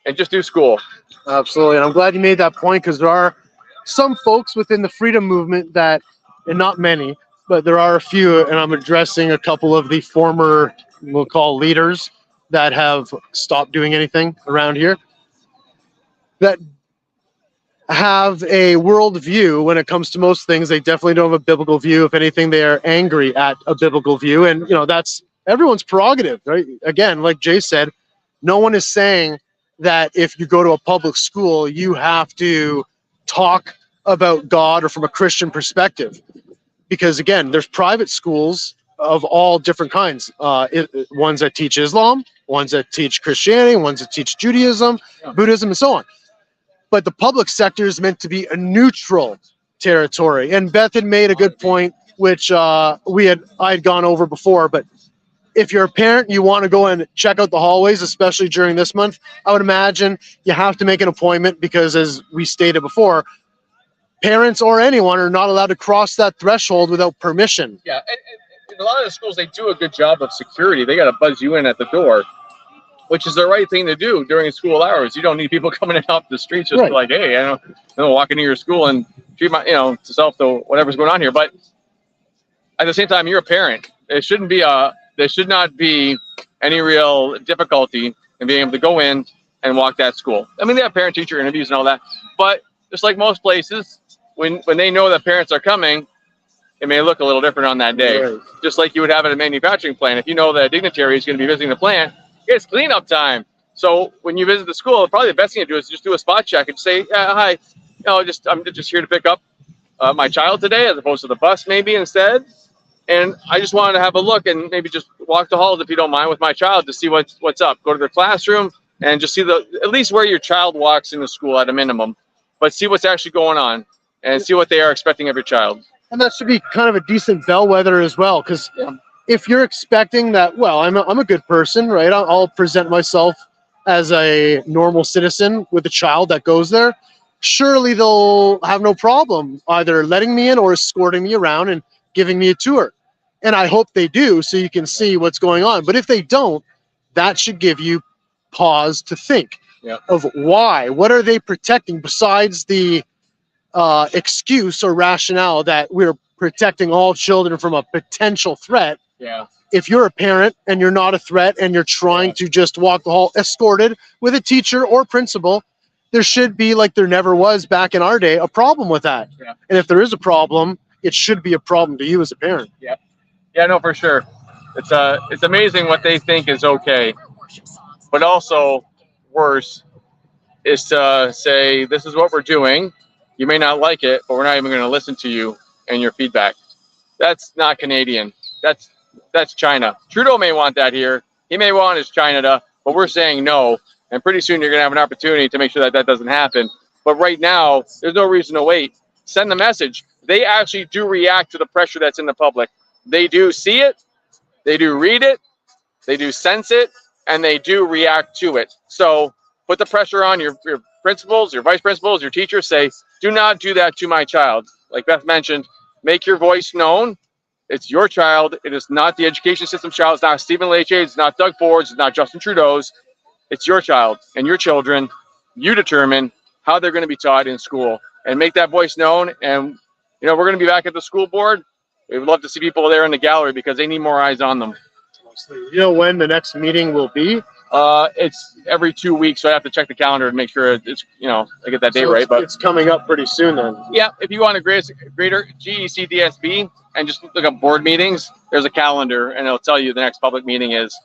[SPEAKER 7] and just do school.
[SPEAKER 3] Absolutely. And I'm glad you made that point, because there are some folks within the freedom movement that, and not many, but there are a few, and I'm addressing a couple of the former, we'll call leaders, that have stopped doing anything around here, that have a worldview when it comes to most things. They definitely don't have a biblical view. If anything, they are angry at a biblical view. And, that's everyone's prerogative, right? Again, like Jay said, no one is saying that if you go to a public school, you have to talk about God or from a Christian perspective. Because, again, there's private schools of all different kinds. Ones that teach Islam, ones that teach Christianity, ones that teach Judaism, Buddhism, and so on. But the public sector is meant to be a neutral territory. And Beth had made a good point, which I had gone over before. But if you're a parent, you want to go and check out the hallways, especially during this month, I would imagine you have to make an appointment because, as we stated before, parents or anyone are not allowed to cross that threshold without permission.
[SPEAKER 7] Yeah, and a lot of the schools, they do a good job of security. They got to buzz you in at the door, which is the right thing to do during school hours. You don't need people coming in off the streets just like, hey, I don't walk into your school and treat my, to self to whatever's going on here. But at the same time, you're a parent. There should not be any real difficulty in being able to go in and walk that school. I mean, they have parent-teacher interviews and all that, but just like most places, when they know that parents are coming, it may look a little different on that day. Right. Just like you would have at a manufacturing plant. If you know that a dignitary is going to be visiting the plant, it's cleanup time. So when you visit the school, probably the best thing to do is just do a spot check and say, hi, I'm just here to pick up my child today, as opposed to the bus maybe instead. And I just wanted to have a look and maybe just walk the halls, if you don't mind, with my child to see what's up. Go to their classroom and just see at least where your child walks in the school at a minimum, but see what's actually going on and see what they are expecting of your child.
[SPEAKER 3] And that should be kind of a decent bellwether as well, because if you're expecting that, well, I'm a good person, right? I'll present myself as a normal citizen with a child that goes there, surely they'll have no problem either letting me in or escorting me around and giving me a tour. And I hope they do, so you can see what's going on. But if they don't, that should give you pause to think of why. What are they protecting besides the excuse or rationale that we're protecting all children from a potential threat?
[SPEAKER 7] Yeah.
[SPEAKER 3] If you're a parent and you're not a threat and you're trying to just walk the hall escorted with a teacher or principal, there should be, like there never was back in our day, a problem with that.
[SPEAKER 7] Yeah.
[SPEAKER 3] And if there is a problem, it should be a problem to you as a parent.
[SPEAKER 7] Yeah. Yeah, no, for sure. It's amazing what they think is okay. But also worse is to say, this is what we're doing. You may not like it, but we're not even going to listen to you and your feedback. That's not Canadian. That's China. Trudeau may want that here. He may want his China, but we're saying no. And pretty soon you're going to have an opportunity to make sure that that doesn't happen. But right now, there's no reason to wait. Send the message. They actually do react to the pressure that's in the public. They do see it. They do read it. They do sense it. And they do react to it. So put the pressure on your principals, your vice principals, your teachers. Say, do not do that to my child. Like Beth mentioned, make your voice known. It's your child. It is not the education system's child. It's not Stephen Leahy's. It's not Doug Ford's. It's not Justin Trudeau's. It's your child and your children. You determine how they're going to be taught in school and make that voice known. And, you know, we're going to be back at the school board. We would love to see people there in the gallery because they need more eyes on them.
[SPEAKER 3] You know when the next meeting will be?
[SPEAKER 7] It's every 2 weeks, so I have to check the calendar and make sure it's, you know, I get that date right. But
[SPEAKER 3] it's coming up pretty soon then.
[SPEAKER 7] Yeah, if you want a greater GECDSB and just look up board meetings, there's a calendar and it'll tell you the next public meeting is.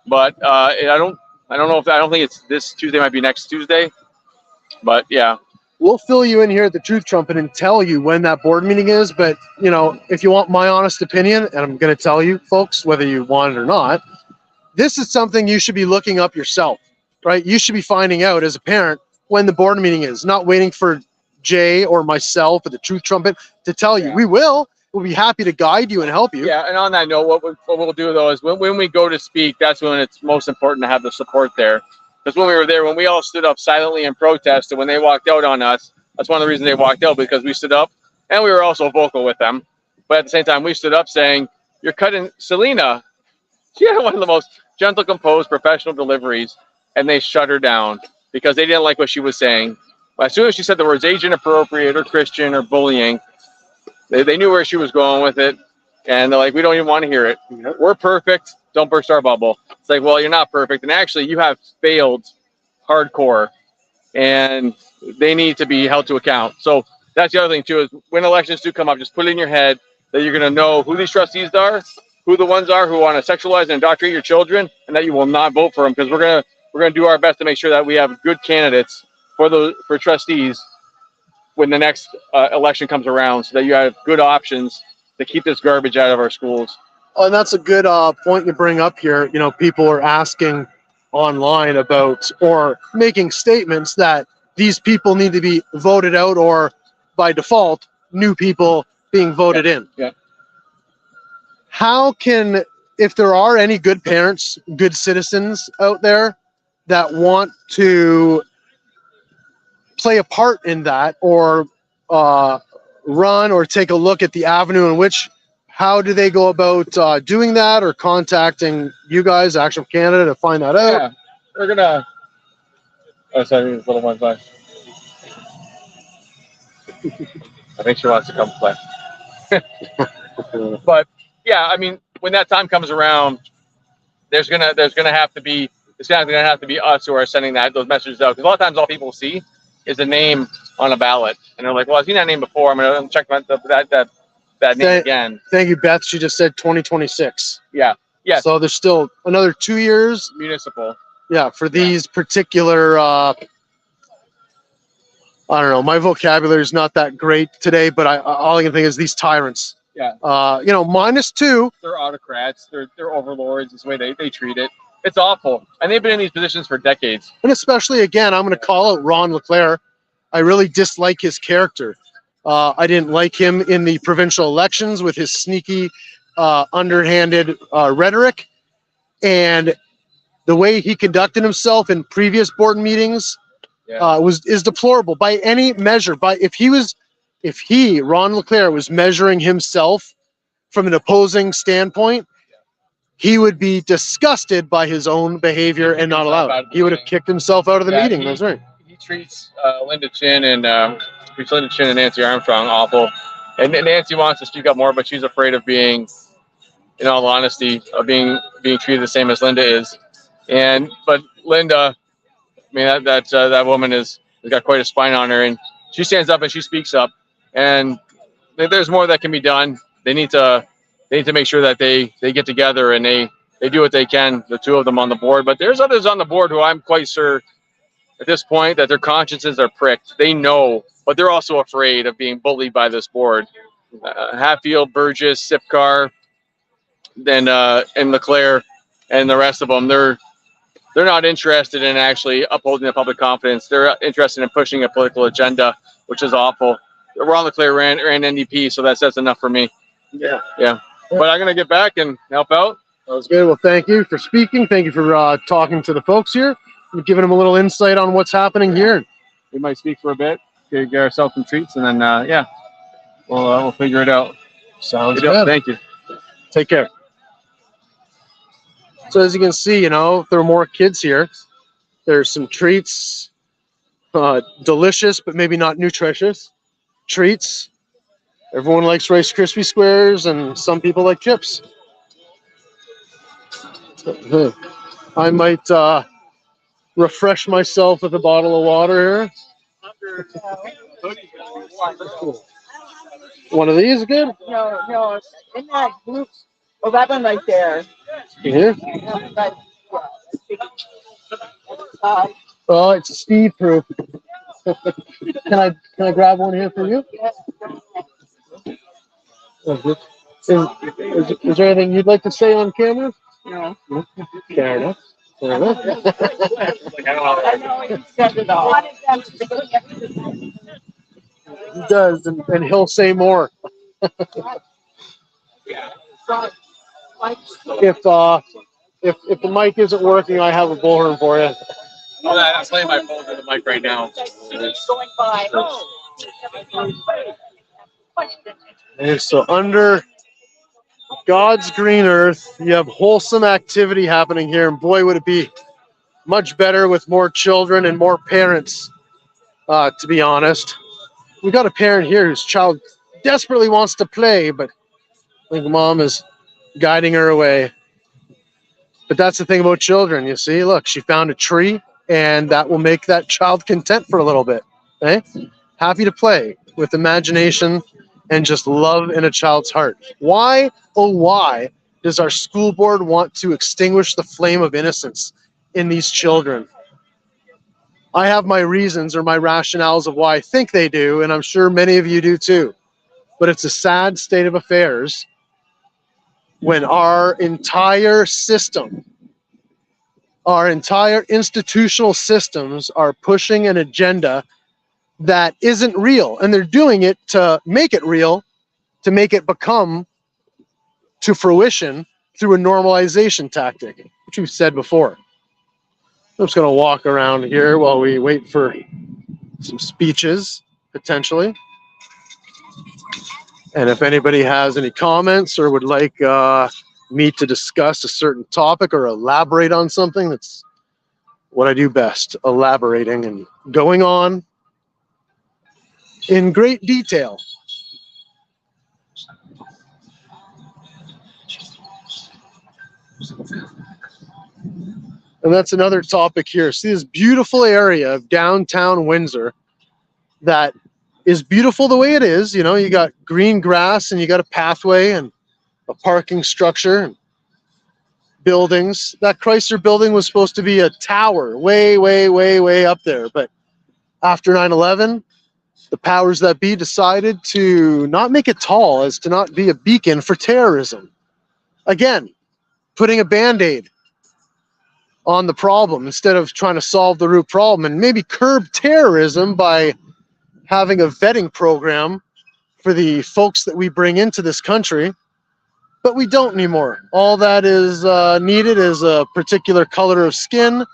[SPEAKER 7] But I don't think it's this Tuesday. It might be next Tuesday. But yeah.
[SPEAKER 3] We'll fill you in here at the Truth Trumpet and tell you when that board meeting is. But, you know, if you want my honest opinion, and I'm going to tell you folks, whether you want it or not, this is something you should be looking up yourself, right? You should be finding out as a parent when the board meeting is, not waiting for Jay or myself at the Truth Trumpet to tell you. We will. We'll be happy to guide you and help you.
[SPEAKER 7] Yeah, and on that note, what we'll do, though, is when we go to speak, that's when it's most important to have the support there. Because when we were there, when we all stood up silently in protest, and when they walked out on us, that's one of the reasons they walked out, because we stood up, and we were also vocal with them. But at the same time, we stood up saying, you're cutting Selena. She had one of the most gentle, composed, professional deliveries, and they shut her down because they didn't like what she was saying. But as soon as she said the words age inappropriate or Christian or bullying, they knew where she was going with it, and they're like, we don't even want to hear it. We're perfect. Don't burst our bubble. It's like, well, you're not perfect, and actually you have failed hardcore, and they need to be held to account. So that's the other thing too, is when elections do come up, just put it in your head that you're going to know who these trustees are, who the ones are who want to sexualize and indoctrinate your children, and that you will not vote for them, because we're going to do our best to make sure that we have good candidates for trustees when the next election comes around, so that you have good options to keep this garbage out of our schools.
[SPEAKER 3] Oh, and that's a good point you bring up here. You know, people are asking online about or making statements that these people need to be voted out, or by default, new people being voted in.
[SPEAKER 7] Yeah.
[SPEAKER 3] How can, if there are any good parents, good citizens out there that want to play a part in that, or run or take a look at the avenue in which, how do they go about doing that, or contacting you guys, Action for Canada, to find that out?
[SPEAKER 7] Yeah, we're gonna. Oh, sorry, this little one's by. I think she wants to come play. But yeah, I mean, when that time comes around, there's gonna have to be us who are sending those messages out, because a lot of times all people see is a name on a ballot, and they're like, well, I've seen that name before. I'm gonna check that name again.
[SPEAKER 3] Thank you, Beth. She just said 2026.
[SPEAKER 7] Yeah. Yeah.
[SPEAKER 3] So there's still another 2 years.
[SPEAKER 7] Municipal.
[SPEAKER 3] Yeah, for these particular, I don't know, my vocabulary is not that great today, but all I can think is these tyrants.
[SPEAKER 7] Yeah.
[SPEAKER 3] You know, -2.
[SPEAKER 7] They're autocrats. They're overlords. It's the way they treat it. It's awful. And they've been in these positions for decades.
[SPEAKER 3] And especially, again, I'm going to call out Ron LeClaire. I really dislike his character. I didn't like him in the provincial elections with his sneaky, underhanded rhetoric. And The way he conducted himself in previous board meetings is deplorable by any measure. If Ron LeClaire was measuring himself from an opposing standpoint, he would be disgusted by his own behavior and not allowed. He would have kicked himself out of the meeting. That's right.
[SPEAKER 7] He treats Linda Chin and Nancy Armstrong awful. And Nancy wants to speak up more, but she's afraid of being, in all honesty, of being treated the same as Linda is. But Linda, I mean, that woman has got quite a spine on her, and she stands up and she speaks up. And there's more that can be done. They need to make sure that they get together and they do what they can, the two of them on the board. But there's others on the board who I'm quite sure at this point that their consciences are pricked. They know, but they're also afraid of being bullied by this board. Hatfield, Burgess, Sipcar, and LeClaire, and the rest of them, they're not interested in actually upholding the public confidence. They're interested in pushing a political agenda, which is awful. Ron LeClaire ran NDP, so that says enough for me.
[SPEAKER 3] Yeah.
[SPEAKER 7] But I'm going to get back and help out.
[SPEAKER 3] That was good. Well, thank you for speaking. Thank you for talking to the folks here and giving them a little insight on what's happening here.
[SPEAKER 7] We might speak for a bit, get ourselves some treats, and then, we'll figure it out.
[SPEAKER 3] Sounds good.
[SPEAKER 7] Thank you.
[SPEAKER 3] Take care. So as you can see, there are more kids here. There's some treats, delicious, but maybe not nutritious treats. Everyone likes Rice Krispie Squares, and some people like chips. I might refresh myself with a bottle of water here. One of these is good?
[SPEAKER 1] No, in that blue, that one right there.
[SPEAKER 3] Here? Oh, it's Steve proof. Can I grab one here for you? Is there anything you'd like to say on camera?
[SPEAKER 1] No.
[SPEAKER 3] Fair enough.
[SPEAKER 1] I know he said it all.
[SPEAKER 3] He does, and he'll say more. If the mic isn't working, I have a bullhorn for you.
[SPEAKER 7] I'm playing my phone to the mic right now.
[SPEAKER 1] Going by.
[SPEAKER 3] And so under God's green earth, you have wholesome activity happening here, and boy, would it be much better with more children and more parents, to be honest. We got a parent here whose child desperately wants to play, but I think mom is guiding her away. But that's the thing about children, you see. Look, she found a tree, and that will make that child content for a little bit. Eh? Happy to play with imagination and just love in a child's heart. Why, oh why, does our school board want to extinguish the flame of innocence in these children? I have my reasons or my rationales of why I think they do, and I'm sure many of you do too. But it's a sad state of affairs when our entire system, our entire institutional systems are pushing an agenda that isn't real, and they're doing it to make it real, to make it become to fruition through a normalization tactic, which we've said before. I'm just going to walk around here while we wait for some speeches, potentially. And if anybody has any comments or would like me to discuss a certain topic or elaborate on something, that's what I do best, elaborating and going on in great detail. And that's another topic here. See this beautiful area of downtown Windsor that is beautiful the way it is. You know, you got green grass and you got a pathway and a parking structure and buildings. That Chrysler building was supposed to be a tower way, way, way, way up there. But after 9/11, the powers that be decided to not make it tall, as to not be a beacon for terrorism. Again, putting a Band-Aid on the problem instead of trying to solve the root problem, and maybe curb terrorism by having a vetting program for the folks that we bring into this country But we don't anymore. All that is needed is a particular color of skin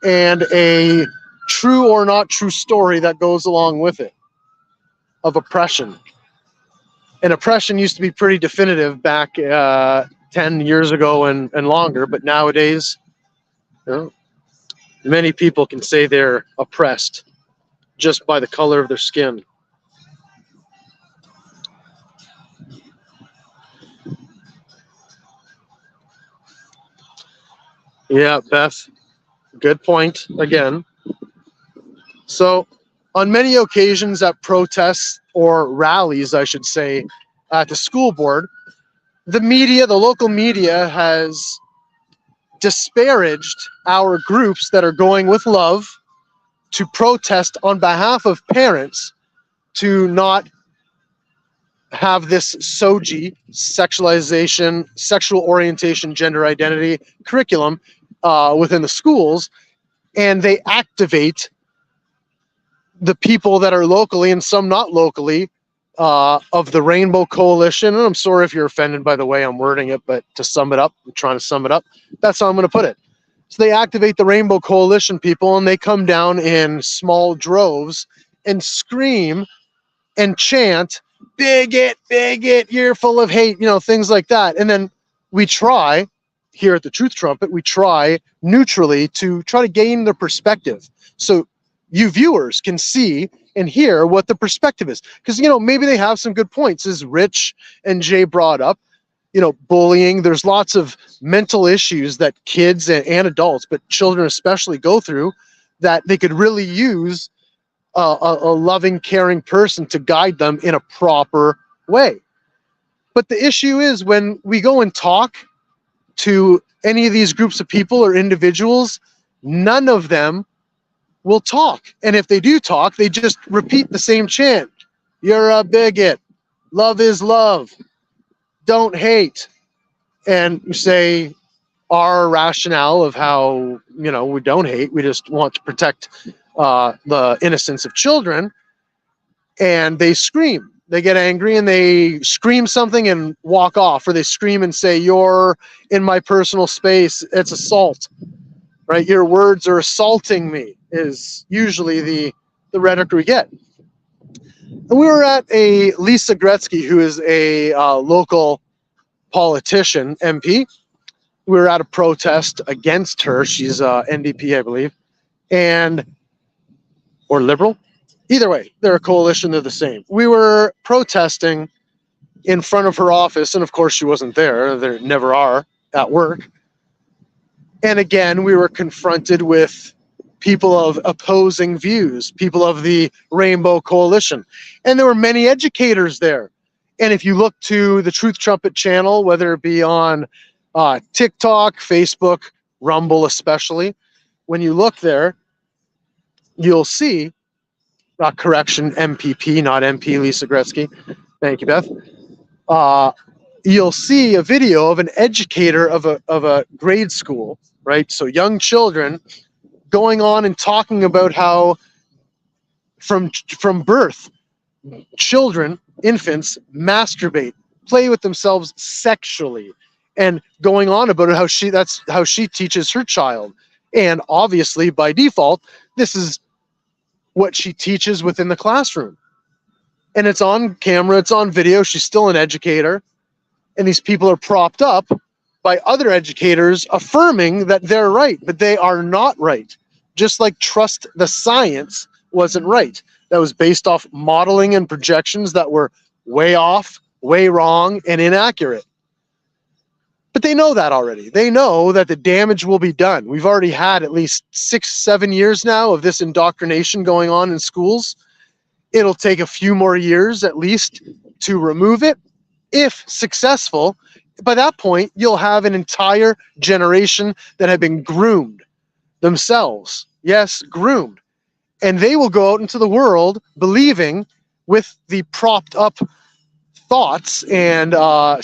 [SPEAKER 3] and a true or not true story that goes along with it of oppression. And oppression used to be pretty definitive back 10 years ago and longer, but nowadays, you know, many people can say they're oppressed just by the color of their skin. Yeah, Beth, good point again. So, on many occasions at protests or rallies, I should say, at the school board, the media, the local media, has disparaged our groups that are going with love to protest on behalf of parents to not have this SOGI, sexualization, sexual orientation, gender identity curriculum within the schools, and they activate the people that are locally and some not locally of the Rainbow Coalition. And I'm sorry if you're offended by the way I'm wording it, but to sum it up, I'm trying to sum it up, that's how I'm going to put it. So they activate the Rainbow Coalition people, and they come down in small droves and scream and chant, bigot, bigot, you're full of hate, you know, things like that. And then we try, here at the Truth Trumpet, we try neutrally to try to gain their perspective. So you viewers can see and hear what the perspective is. Because, you know, maybe they have some good points, as Rich and Jay brought up. You know, bullying, there's lots of mental issues that kids and adults, but children especially, go through that they could really use a loving, caring person to guide them in a proper way. But the issue is when we go and talk to any of these groups of people or individuals, none of them will talk. And if they do talk, they just repeat the same chant. You're a bigot. Love is love. Don't hate. And you say our rationale of how, you know, we don't hate, we just want to protect the innocence of children. And they scream. They get angry and they scream something and walk off, or they scream and say, you're in my personal space. It's assault, right? Your words are assaulting me, is usually the rhetoric we get. And we were at a Lisa Gretzky, who is a local politician, MP. We were at a protest against her. She's NDP, I believe, or Liberal. Either way, they're a coalition, they're the same. We were protesting in front of her office, and of course she wasn't there. There never are at work. And again, we were confronted with people of opposing views, people of the Rainbow Coalition. And there were many educators there. And if you look to the Truth Trumpet channel, whether it be on TikTok, Facebook, Rumble especially, when you look there, you'll see, correction, MPP, not MP, Lisa Gretzky. Thank you, Beth. You'll see a video of an educator of a grade school, right? So young children going on and talking about how from birth, children, infants, masturbate, play with themselves sexually, and going on about that's how she teaches her child. And obviously, by default, this is what she teaches within the classroom. And it's on camera, it's on video, she's still an educator. And these people are propped up by other educators affirming that they're right, but they are not right. Just like trust the science wasn't right. That was based off modeling and projections that were way off, way wrong, and inaccurate. But they know that already. They know that the damage will be done. We've already had at least 6-7 years now of this indoctrination going on in schools. It'll take a few more years at least to remove it. If successful, by that point, you'll have an entire generation that have been groomed themselves. Yes, groomed. And they will go out into the world believing, with the propped up thoughts and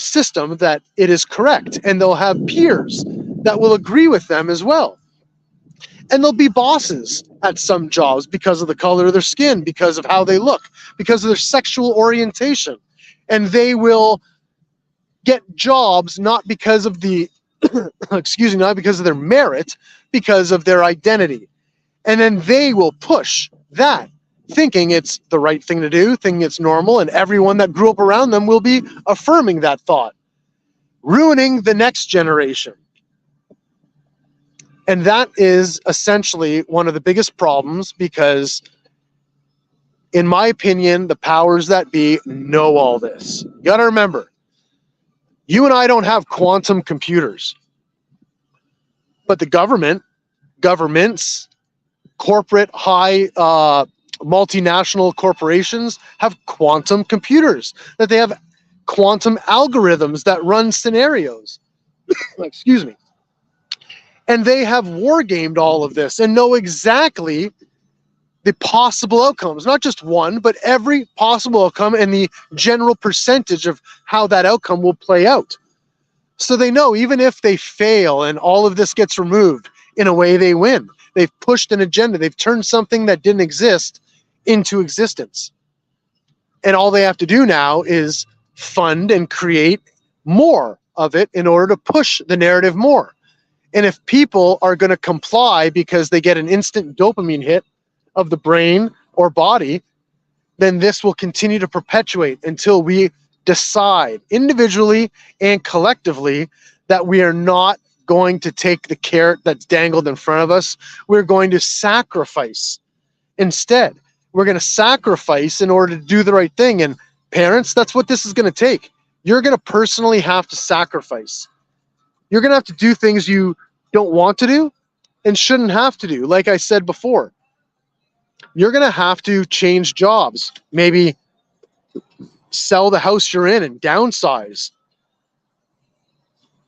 [SPEAKER 3] system, that it is correct. And they'll have peers that will agree with them as well. And they'll be bosses at some jobs because of the color of their skin, because of how they look, because of their sexual orientation. And they will get jobs not because of the, excuse me, not because of their merit, because of their identity. And then they will push that, thinking it's the right thing to do, thinking it's normal, and everyone that grew up around them will be affirming that thought, ruining the next generation. And that is essentially one of the biggest problems because, in my opinion, the powers that be know all this. You got to remember, you and I don't have quantum computers, but the governments, corporate high multinational corporations have quantum computers, that they have quantum algorithms that run scenarios. Excuse me. And they have war gamed all of this and know exactly the possible outcomes, not just one, but every possible outcome and the general percentage of how that outcome will play out. So they know even if they fail and all of this gets removed, in a way they win. They've pushed an agenda. They've turned something that didn't exist into existence. And all they have to do now is fund and create more of it in order to push the narrative more. And if people are going to comply because they get an instant dopamine hit of the brain or body, then this will continue to perpetuate until we decide individually and collectively that we are not going to take the carrot that's dangled in front of us. We're going to sacrifice instead. We're going to sacrifice in order to do the right thing. And parents, that's what this is going to take. You're going to personally have to sacrifice. You're going to have to do things you don't want to do and shouldn't have to do. Like I said before, you're going to have to change jobs, maybe sell the house you're in and downsize.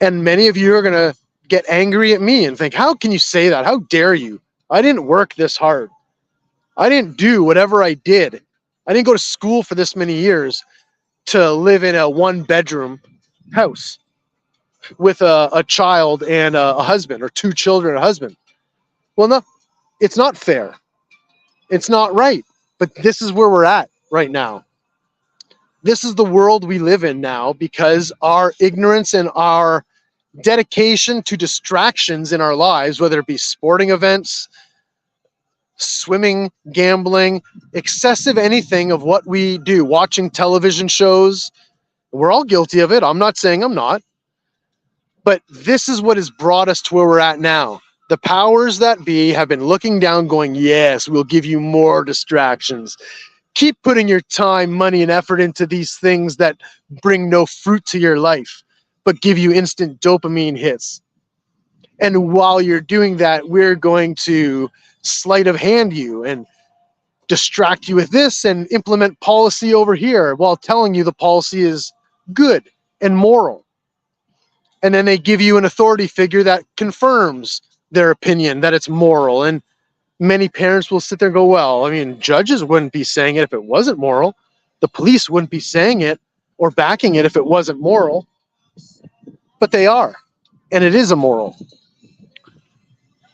[SPEAKER 3] And many of you are going to get angry at me and think, how can you say that? How dare you? I didn't work this hard. I didn't do whatever I did. I didn't go to school for this many years to live in a one-bedroom house with a child and a husband, or two children and a husband. Well, no, it's not fair. It's not right. But this is where we're at right now. This is the world we live in now because our ignorance and our dedication to distractions in our lives, whether it be sporting events, swimming, gambling, excessive anything of what we do, watching television shows, we're all guilty of it. I'm not saying I'm not. But this is what has brought us to where we're at now. The powers that be have been looking down going, yes, we'll give you more distractions. Keep putting your time, money, and effort into these things that bring no fruit to your life, but give you instant dopamine hits. And while you're doing that, we're going to sleight of hand you and distract you with this and implement policy over here while telling you the policy is good and moral. And then they give you an authority figure that confirms their opinion that it's moral. And many parents will sit there and go, well, I mean, judges wouldn't be saying it if it wasn't moral. The police wouldn't be saying it or backing it if it wasn't moral. But they are. And it is immoral.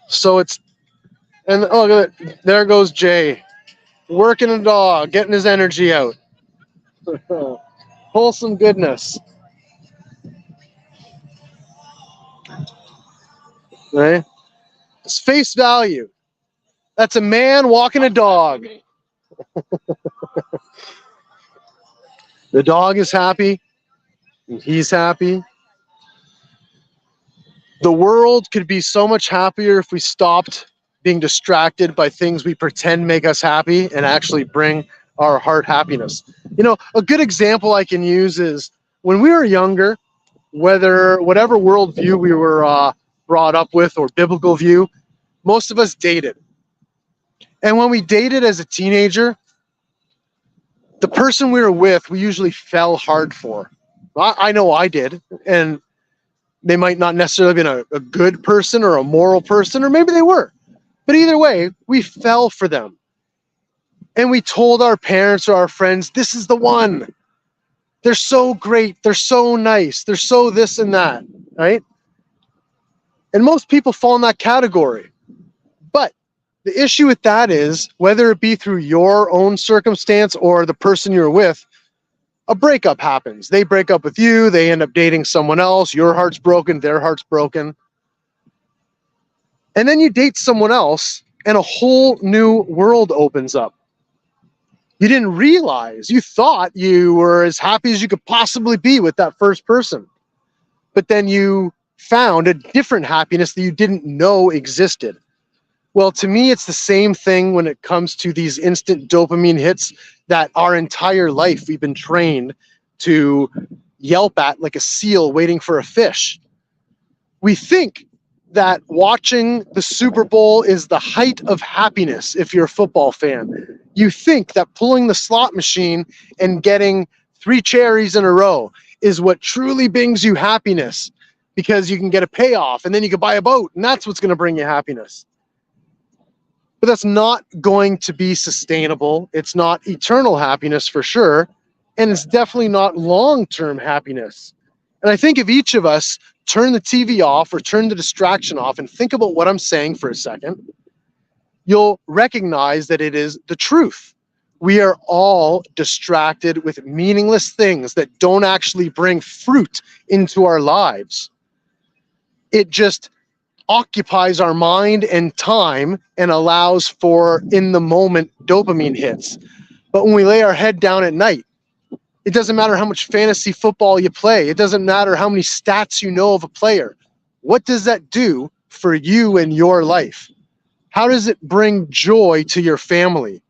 [SPEAKER 3] So it's, and oh, look at it. There goes Jay, working a dog, getting his energy out. Wholesome goodness. Right? It's face value. That's a man walking a dog. The dog is happy, and he's happy. The world could be so much happier if we stopped being distracted by things we pretend make us happy and actually bring our heart happiness. You know, a good example I can use is when we were younger, whatever worldview we were brought up with or biblical view, most of us dated. And when we dated as a teenager, the person we were with, we usually fell hard for. I know I did. And they might not necessarily have been a good person or a moral person, or maybe they were. But either way, we fell for them. And we told our parents or our friends, this is the one. They're so great. They're so nice. They're so this and that, right? And most people fall in that category. But the issue with that is, whether it be through your own circumstance or the person you're with, a breakup happens. They break up with you, they end up dating someone else, your heart's broken, their heart's broken. And then you date someone else and a whole new world opens up. You didn't realize, you thought you were as happy as you could possibly be with that first person. But then you found a different happiness that you didn't know existed. Well, to me, it's the same thing when it comes to these instant dopamine hits that our entire life we've been trained to yelp at like a seal waiting for a fish. We think that watching the Super Bowl is the height of happiness if you're a football fan. You think that pulling the slot machine and getting 3 cherries in a row is what truly brings you happiness, because you can get a payoff and then you can buy a boat, and that's what's going to bring you happiness. But that's not going to be sustainable. It's not eternal happiness for sure, and it's definitely not long-term happiness. And I think if each of us turn the TV off or turn the distraction off and think about what I'm saying for a second, you'll recognize that it is the truth. We are all distracted with meaningless things that don't actually bring fruit into our lives. It just occupies our mind and time and allows for in-the-moment dopamine hits. But when we lay our head down at night, it doesn't matter how much fantasy football you play. It doesn't matter how many stats you know of a player. What does that do for you and your life? How does it bring joy to your family?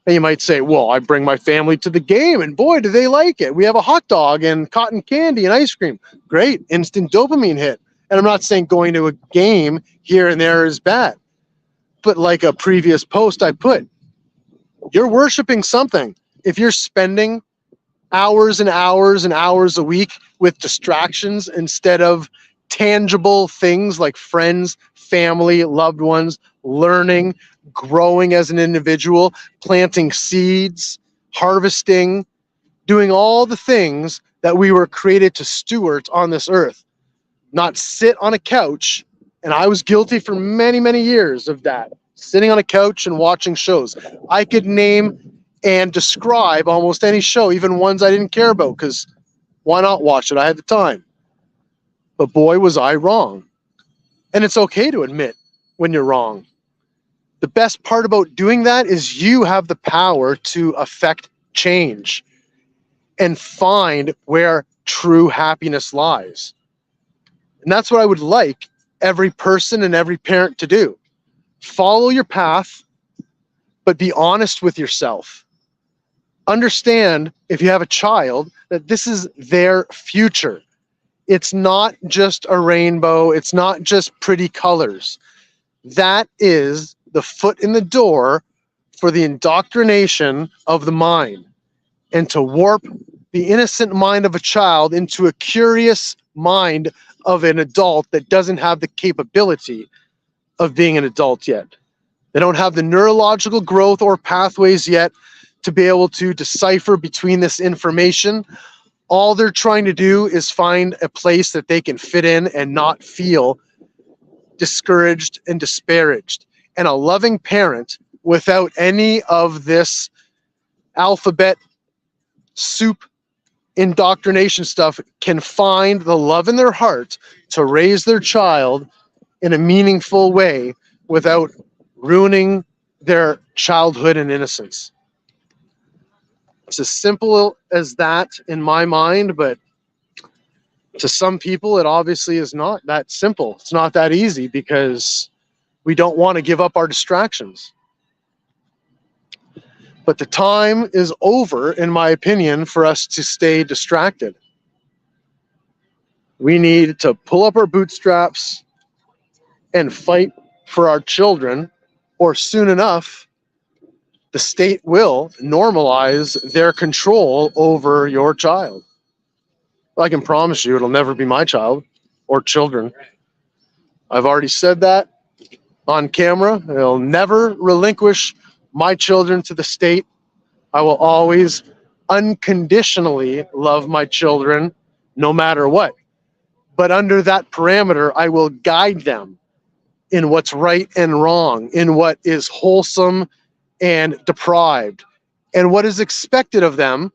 [SPEAKER 3] And you might say, well, I bring my family to the game, and boy, do they like it. We have a hot dog and cotton candy and ice cream. Great, instant dopamine hit. And I'm not saying going to a game here and there is bad. But like a previous post I put, you're worshiping something. If you're spending hours and hours and hours a week with distractions instead of tangible things like friends, family, loved ones, learning, growing as an individual, planting seeds, harvesting, doing all the things that we were created to steward on this earth, not sit on a couch. And I was guilty for many, many years of that, sitting on a couch and watching shows. I could name and describe almost any show, even ones I didn't care about, because why not watch it? I had the time. But boy, was I wrong. And it's okay to admit when you're wrong. The best part about doing that is you have the power to affect change and find where true happiness lies. And that's what I would like every person and every parent to do. Follow your path, but be honest with yourself. Understand, if you have a child, that this is their future. It's not just a rainbow. It's not just pretty colors. That is the foot in the door for the indoctrination of the mind, and to warp the innocent mind of a child into a curious mind of an adult that doesn't have the capability of being an adult yet. They don't have the neurological growth or pathways yet to be able to decipher between this information. All they're trying to do is find a place that they can fit in and not feel discouraged and disparaged. And a loving parent, without any of this alphabet soup indoctrination stuff, can find the love in their heart to raise their child in a meaningful way without ruining their childhood and innocence. It's as simple as that in my mind, but to some people, it obviously is not that simple. It's not that easy because we don't want to give up our distractions. But the time is over, in my opinion, for us to stay distracted. We need to pull up our bootstraps and fight for our children, or soon enough, the state will normalize their control over your child. I can promise you it'll never be my child or children. I've already said that on camera. I'll never relinquish my children to the state. I will always unconditionally love my children no matter what. But under that parameter, I will guide them in what's right and wrong, in what is wholesome and deprived, and what is expected of them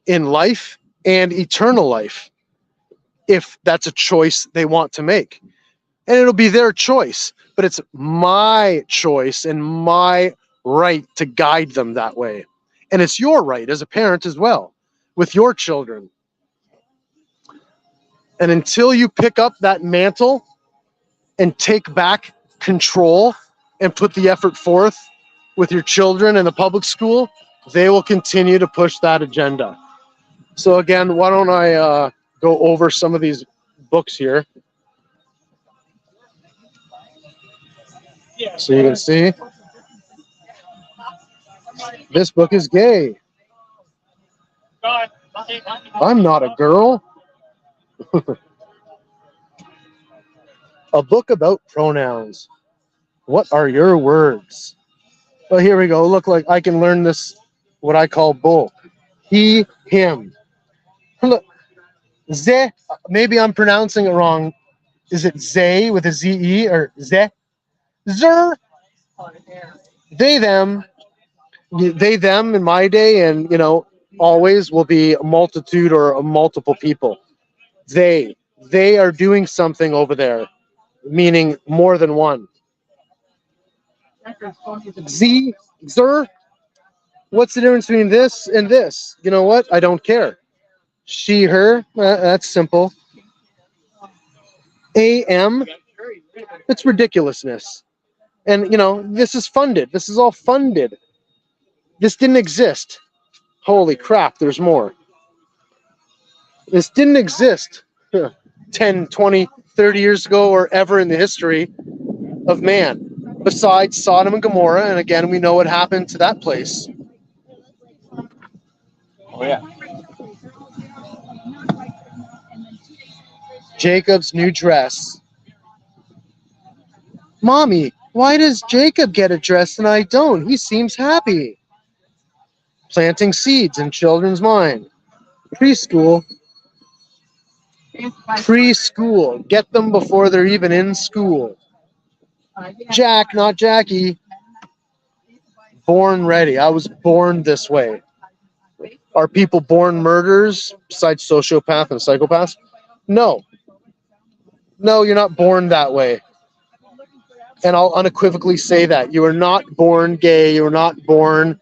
[SPEAKER 3] in life and eternal life, if that's a choice they want to make. And it'll be their choice, but it's my choice and my right to guide them that way. And it's your right as a parent as well, with your children. And until you pick up that mantle and take back control and put the effort forth with your children in the public school, they will continue to push that agenda. So again, why don't I go over some of these books here. So you can see, this book is gay. I'm not a girl. A book about pronouns. What are your words? Well, here we go. Look, like I can learn this, what I call bull. He, him. Look, ze, maybe I'm pronouncing it wrong. Is it ze with a ze or ze? Zer. They, them. They, them in my day, and you know, always will be a multitude or a multiple people. They are doing something over there, meaning more than one. Z, zer. What's the difference between this and this? You know what? I don't care. She, her. That's simple. AM. It's ridiculousness. And you know, this is funded. This is all funded. This didn't exist. Holy crap, there's more. This didn't exist 10, 20, 30 years ago or ever in the history of man, besides Sodom and Gomorrah. And again, we know what happened to that place.
[SPEAKER 7] Oh, yeah.
[SPEAKER 3] Jacob's new dress. Mommy, why does Jacob get a dress and I don't? He seems happy. Planting seeds in children's mind. Preschool. Preschool. Get them before they're even in school. Jack, not Jackie. Born ready. I was born this way. Are people born murderers besides sociopath and psychopaths? No. No, you're not born that way. And I'll unequivocally say that. You are not born gay. You are not born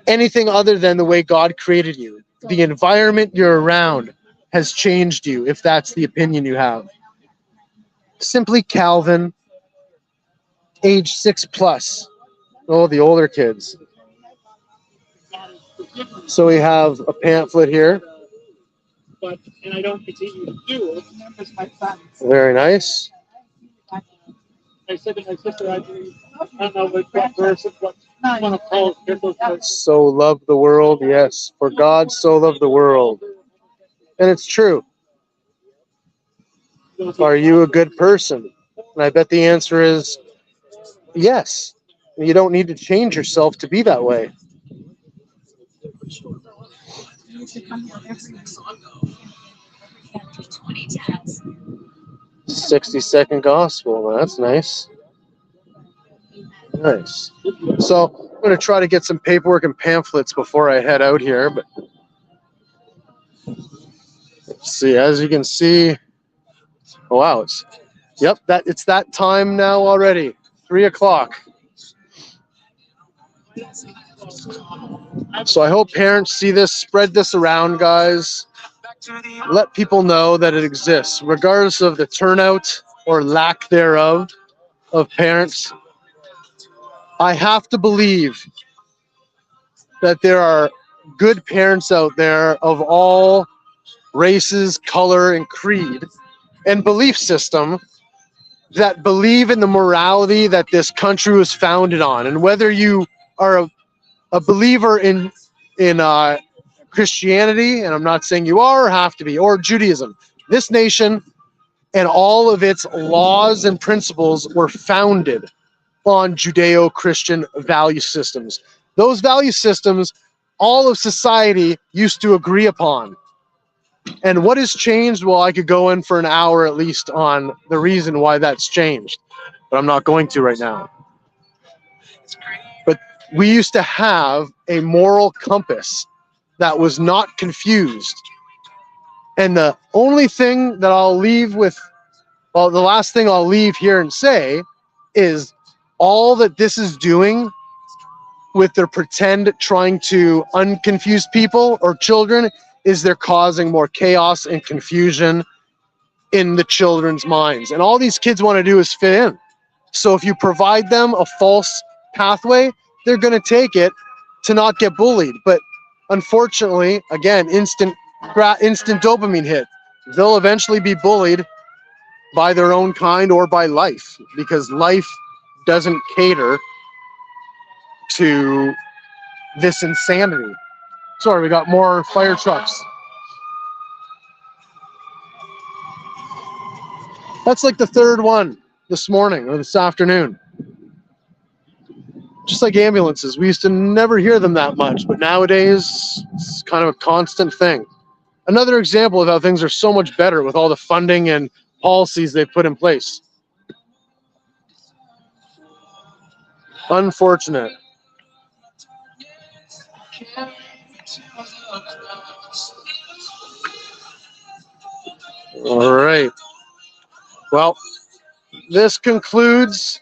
[SPEAKER 3] anything other than the way God created you. The environment you're around has changed you, if that's the opinion you have. Simply Calvin, age 6+. Oh, the older kids. So we have a pamphlet here.
[SPEAKER 8] And I don't continue to do it. Because my son.
[SPEAKER 3] Very nice.
[SPEAKER 8] I said to my sister, I don't know what verse, what one of Paul's epistles.
[SPEAKER 3] So loved the world, yes. For God so loved the world. And it's true. Are you a good person? And I bet the answer is yes. You don't need to change yourself to be that way. 60-second gospel. That's nice. Nice. So I'm going to try to get some paperwork and pamphlets before I head out here. But let's see. As you can see, oh, wow, it's that time now already. 3 o'clock. So I hope parents see this, spread this around, guys. Let people know that it exists, regardless of the turnout or lack thereof of parents. I have to believe that there are good parents out there of all races, color, and creed, and belief system that believe in the morality that this country was founded on. And whether you are a believer in Christianity, and I'm not saying you are or have to be, or Judaism, this nation and all of its laws and principles were founded on Judeo-Christian value systems. Those value systems, all of society used to agree upon. And what has changed? Well, I could go in for an hour at least on the reason why that's changed, but I'm not going to right now. But we used to have a moral compass that was not confused. And the only thing that I'll leave with, well, the last thing I'll leave here and say is all that this is doing with their pretend trying to unconfuse people or children is they're causing more chaos and confusion in the children's minds. And all these kids want to do is fit in. So if you provide them a false pathway, they're going to take it to not get bullied. But unfortunately, again, instant dopamine hit. They'll eventually be bullied by their own kind or by life, because life doesn't cater to this insanity. Sorry, we got more fire trucks. That's like the third one this morning or this afternoon. Just like ambulances, we used to never hear them that much, but nowadays it's kind of a constant thing. Another example of how things are so much better with all the funding and policies they've put in place. Unfortunate. All right. Well, this concludes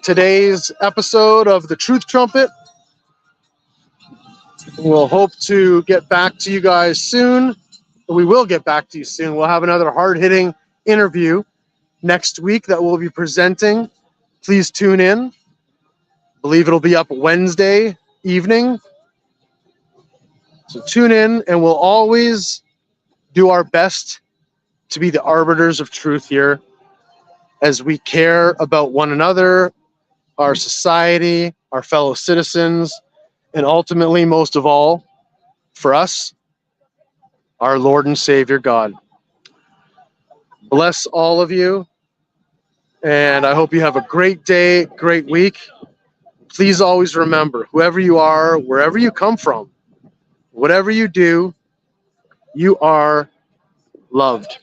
[SPEAKER 3] today's episode of the Truth Trumpet. We'll hope to get back to you guys soon. We will get back to you soon. We'll have another hard-hitting interview next week that we'll be presenting. Please tune in. I believe it'll be up Wednesday evening. So tune in, and we'll always do our best to be the arbiters of truth here as we care about one another, our society, our fellow citizens, and ultimately, most of all, for us, our Lord and Savior God. Bless all of you, and I hope you have a great day, great week. Please always remember, whoever you are, wherever you come from, whatever you do, you are loved.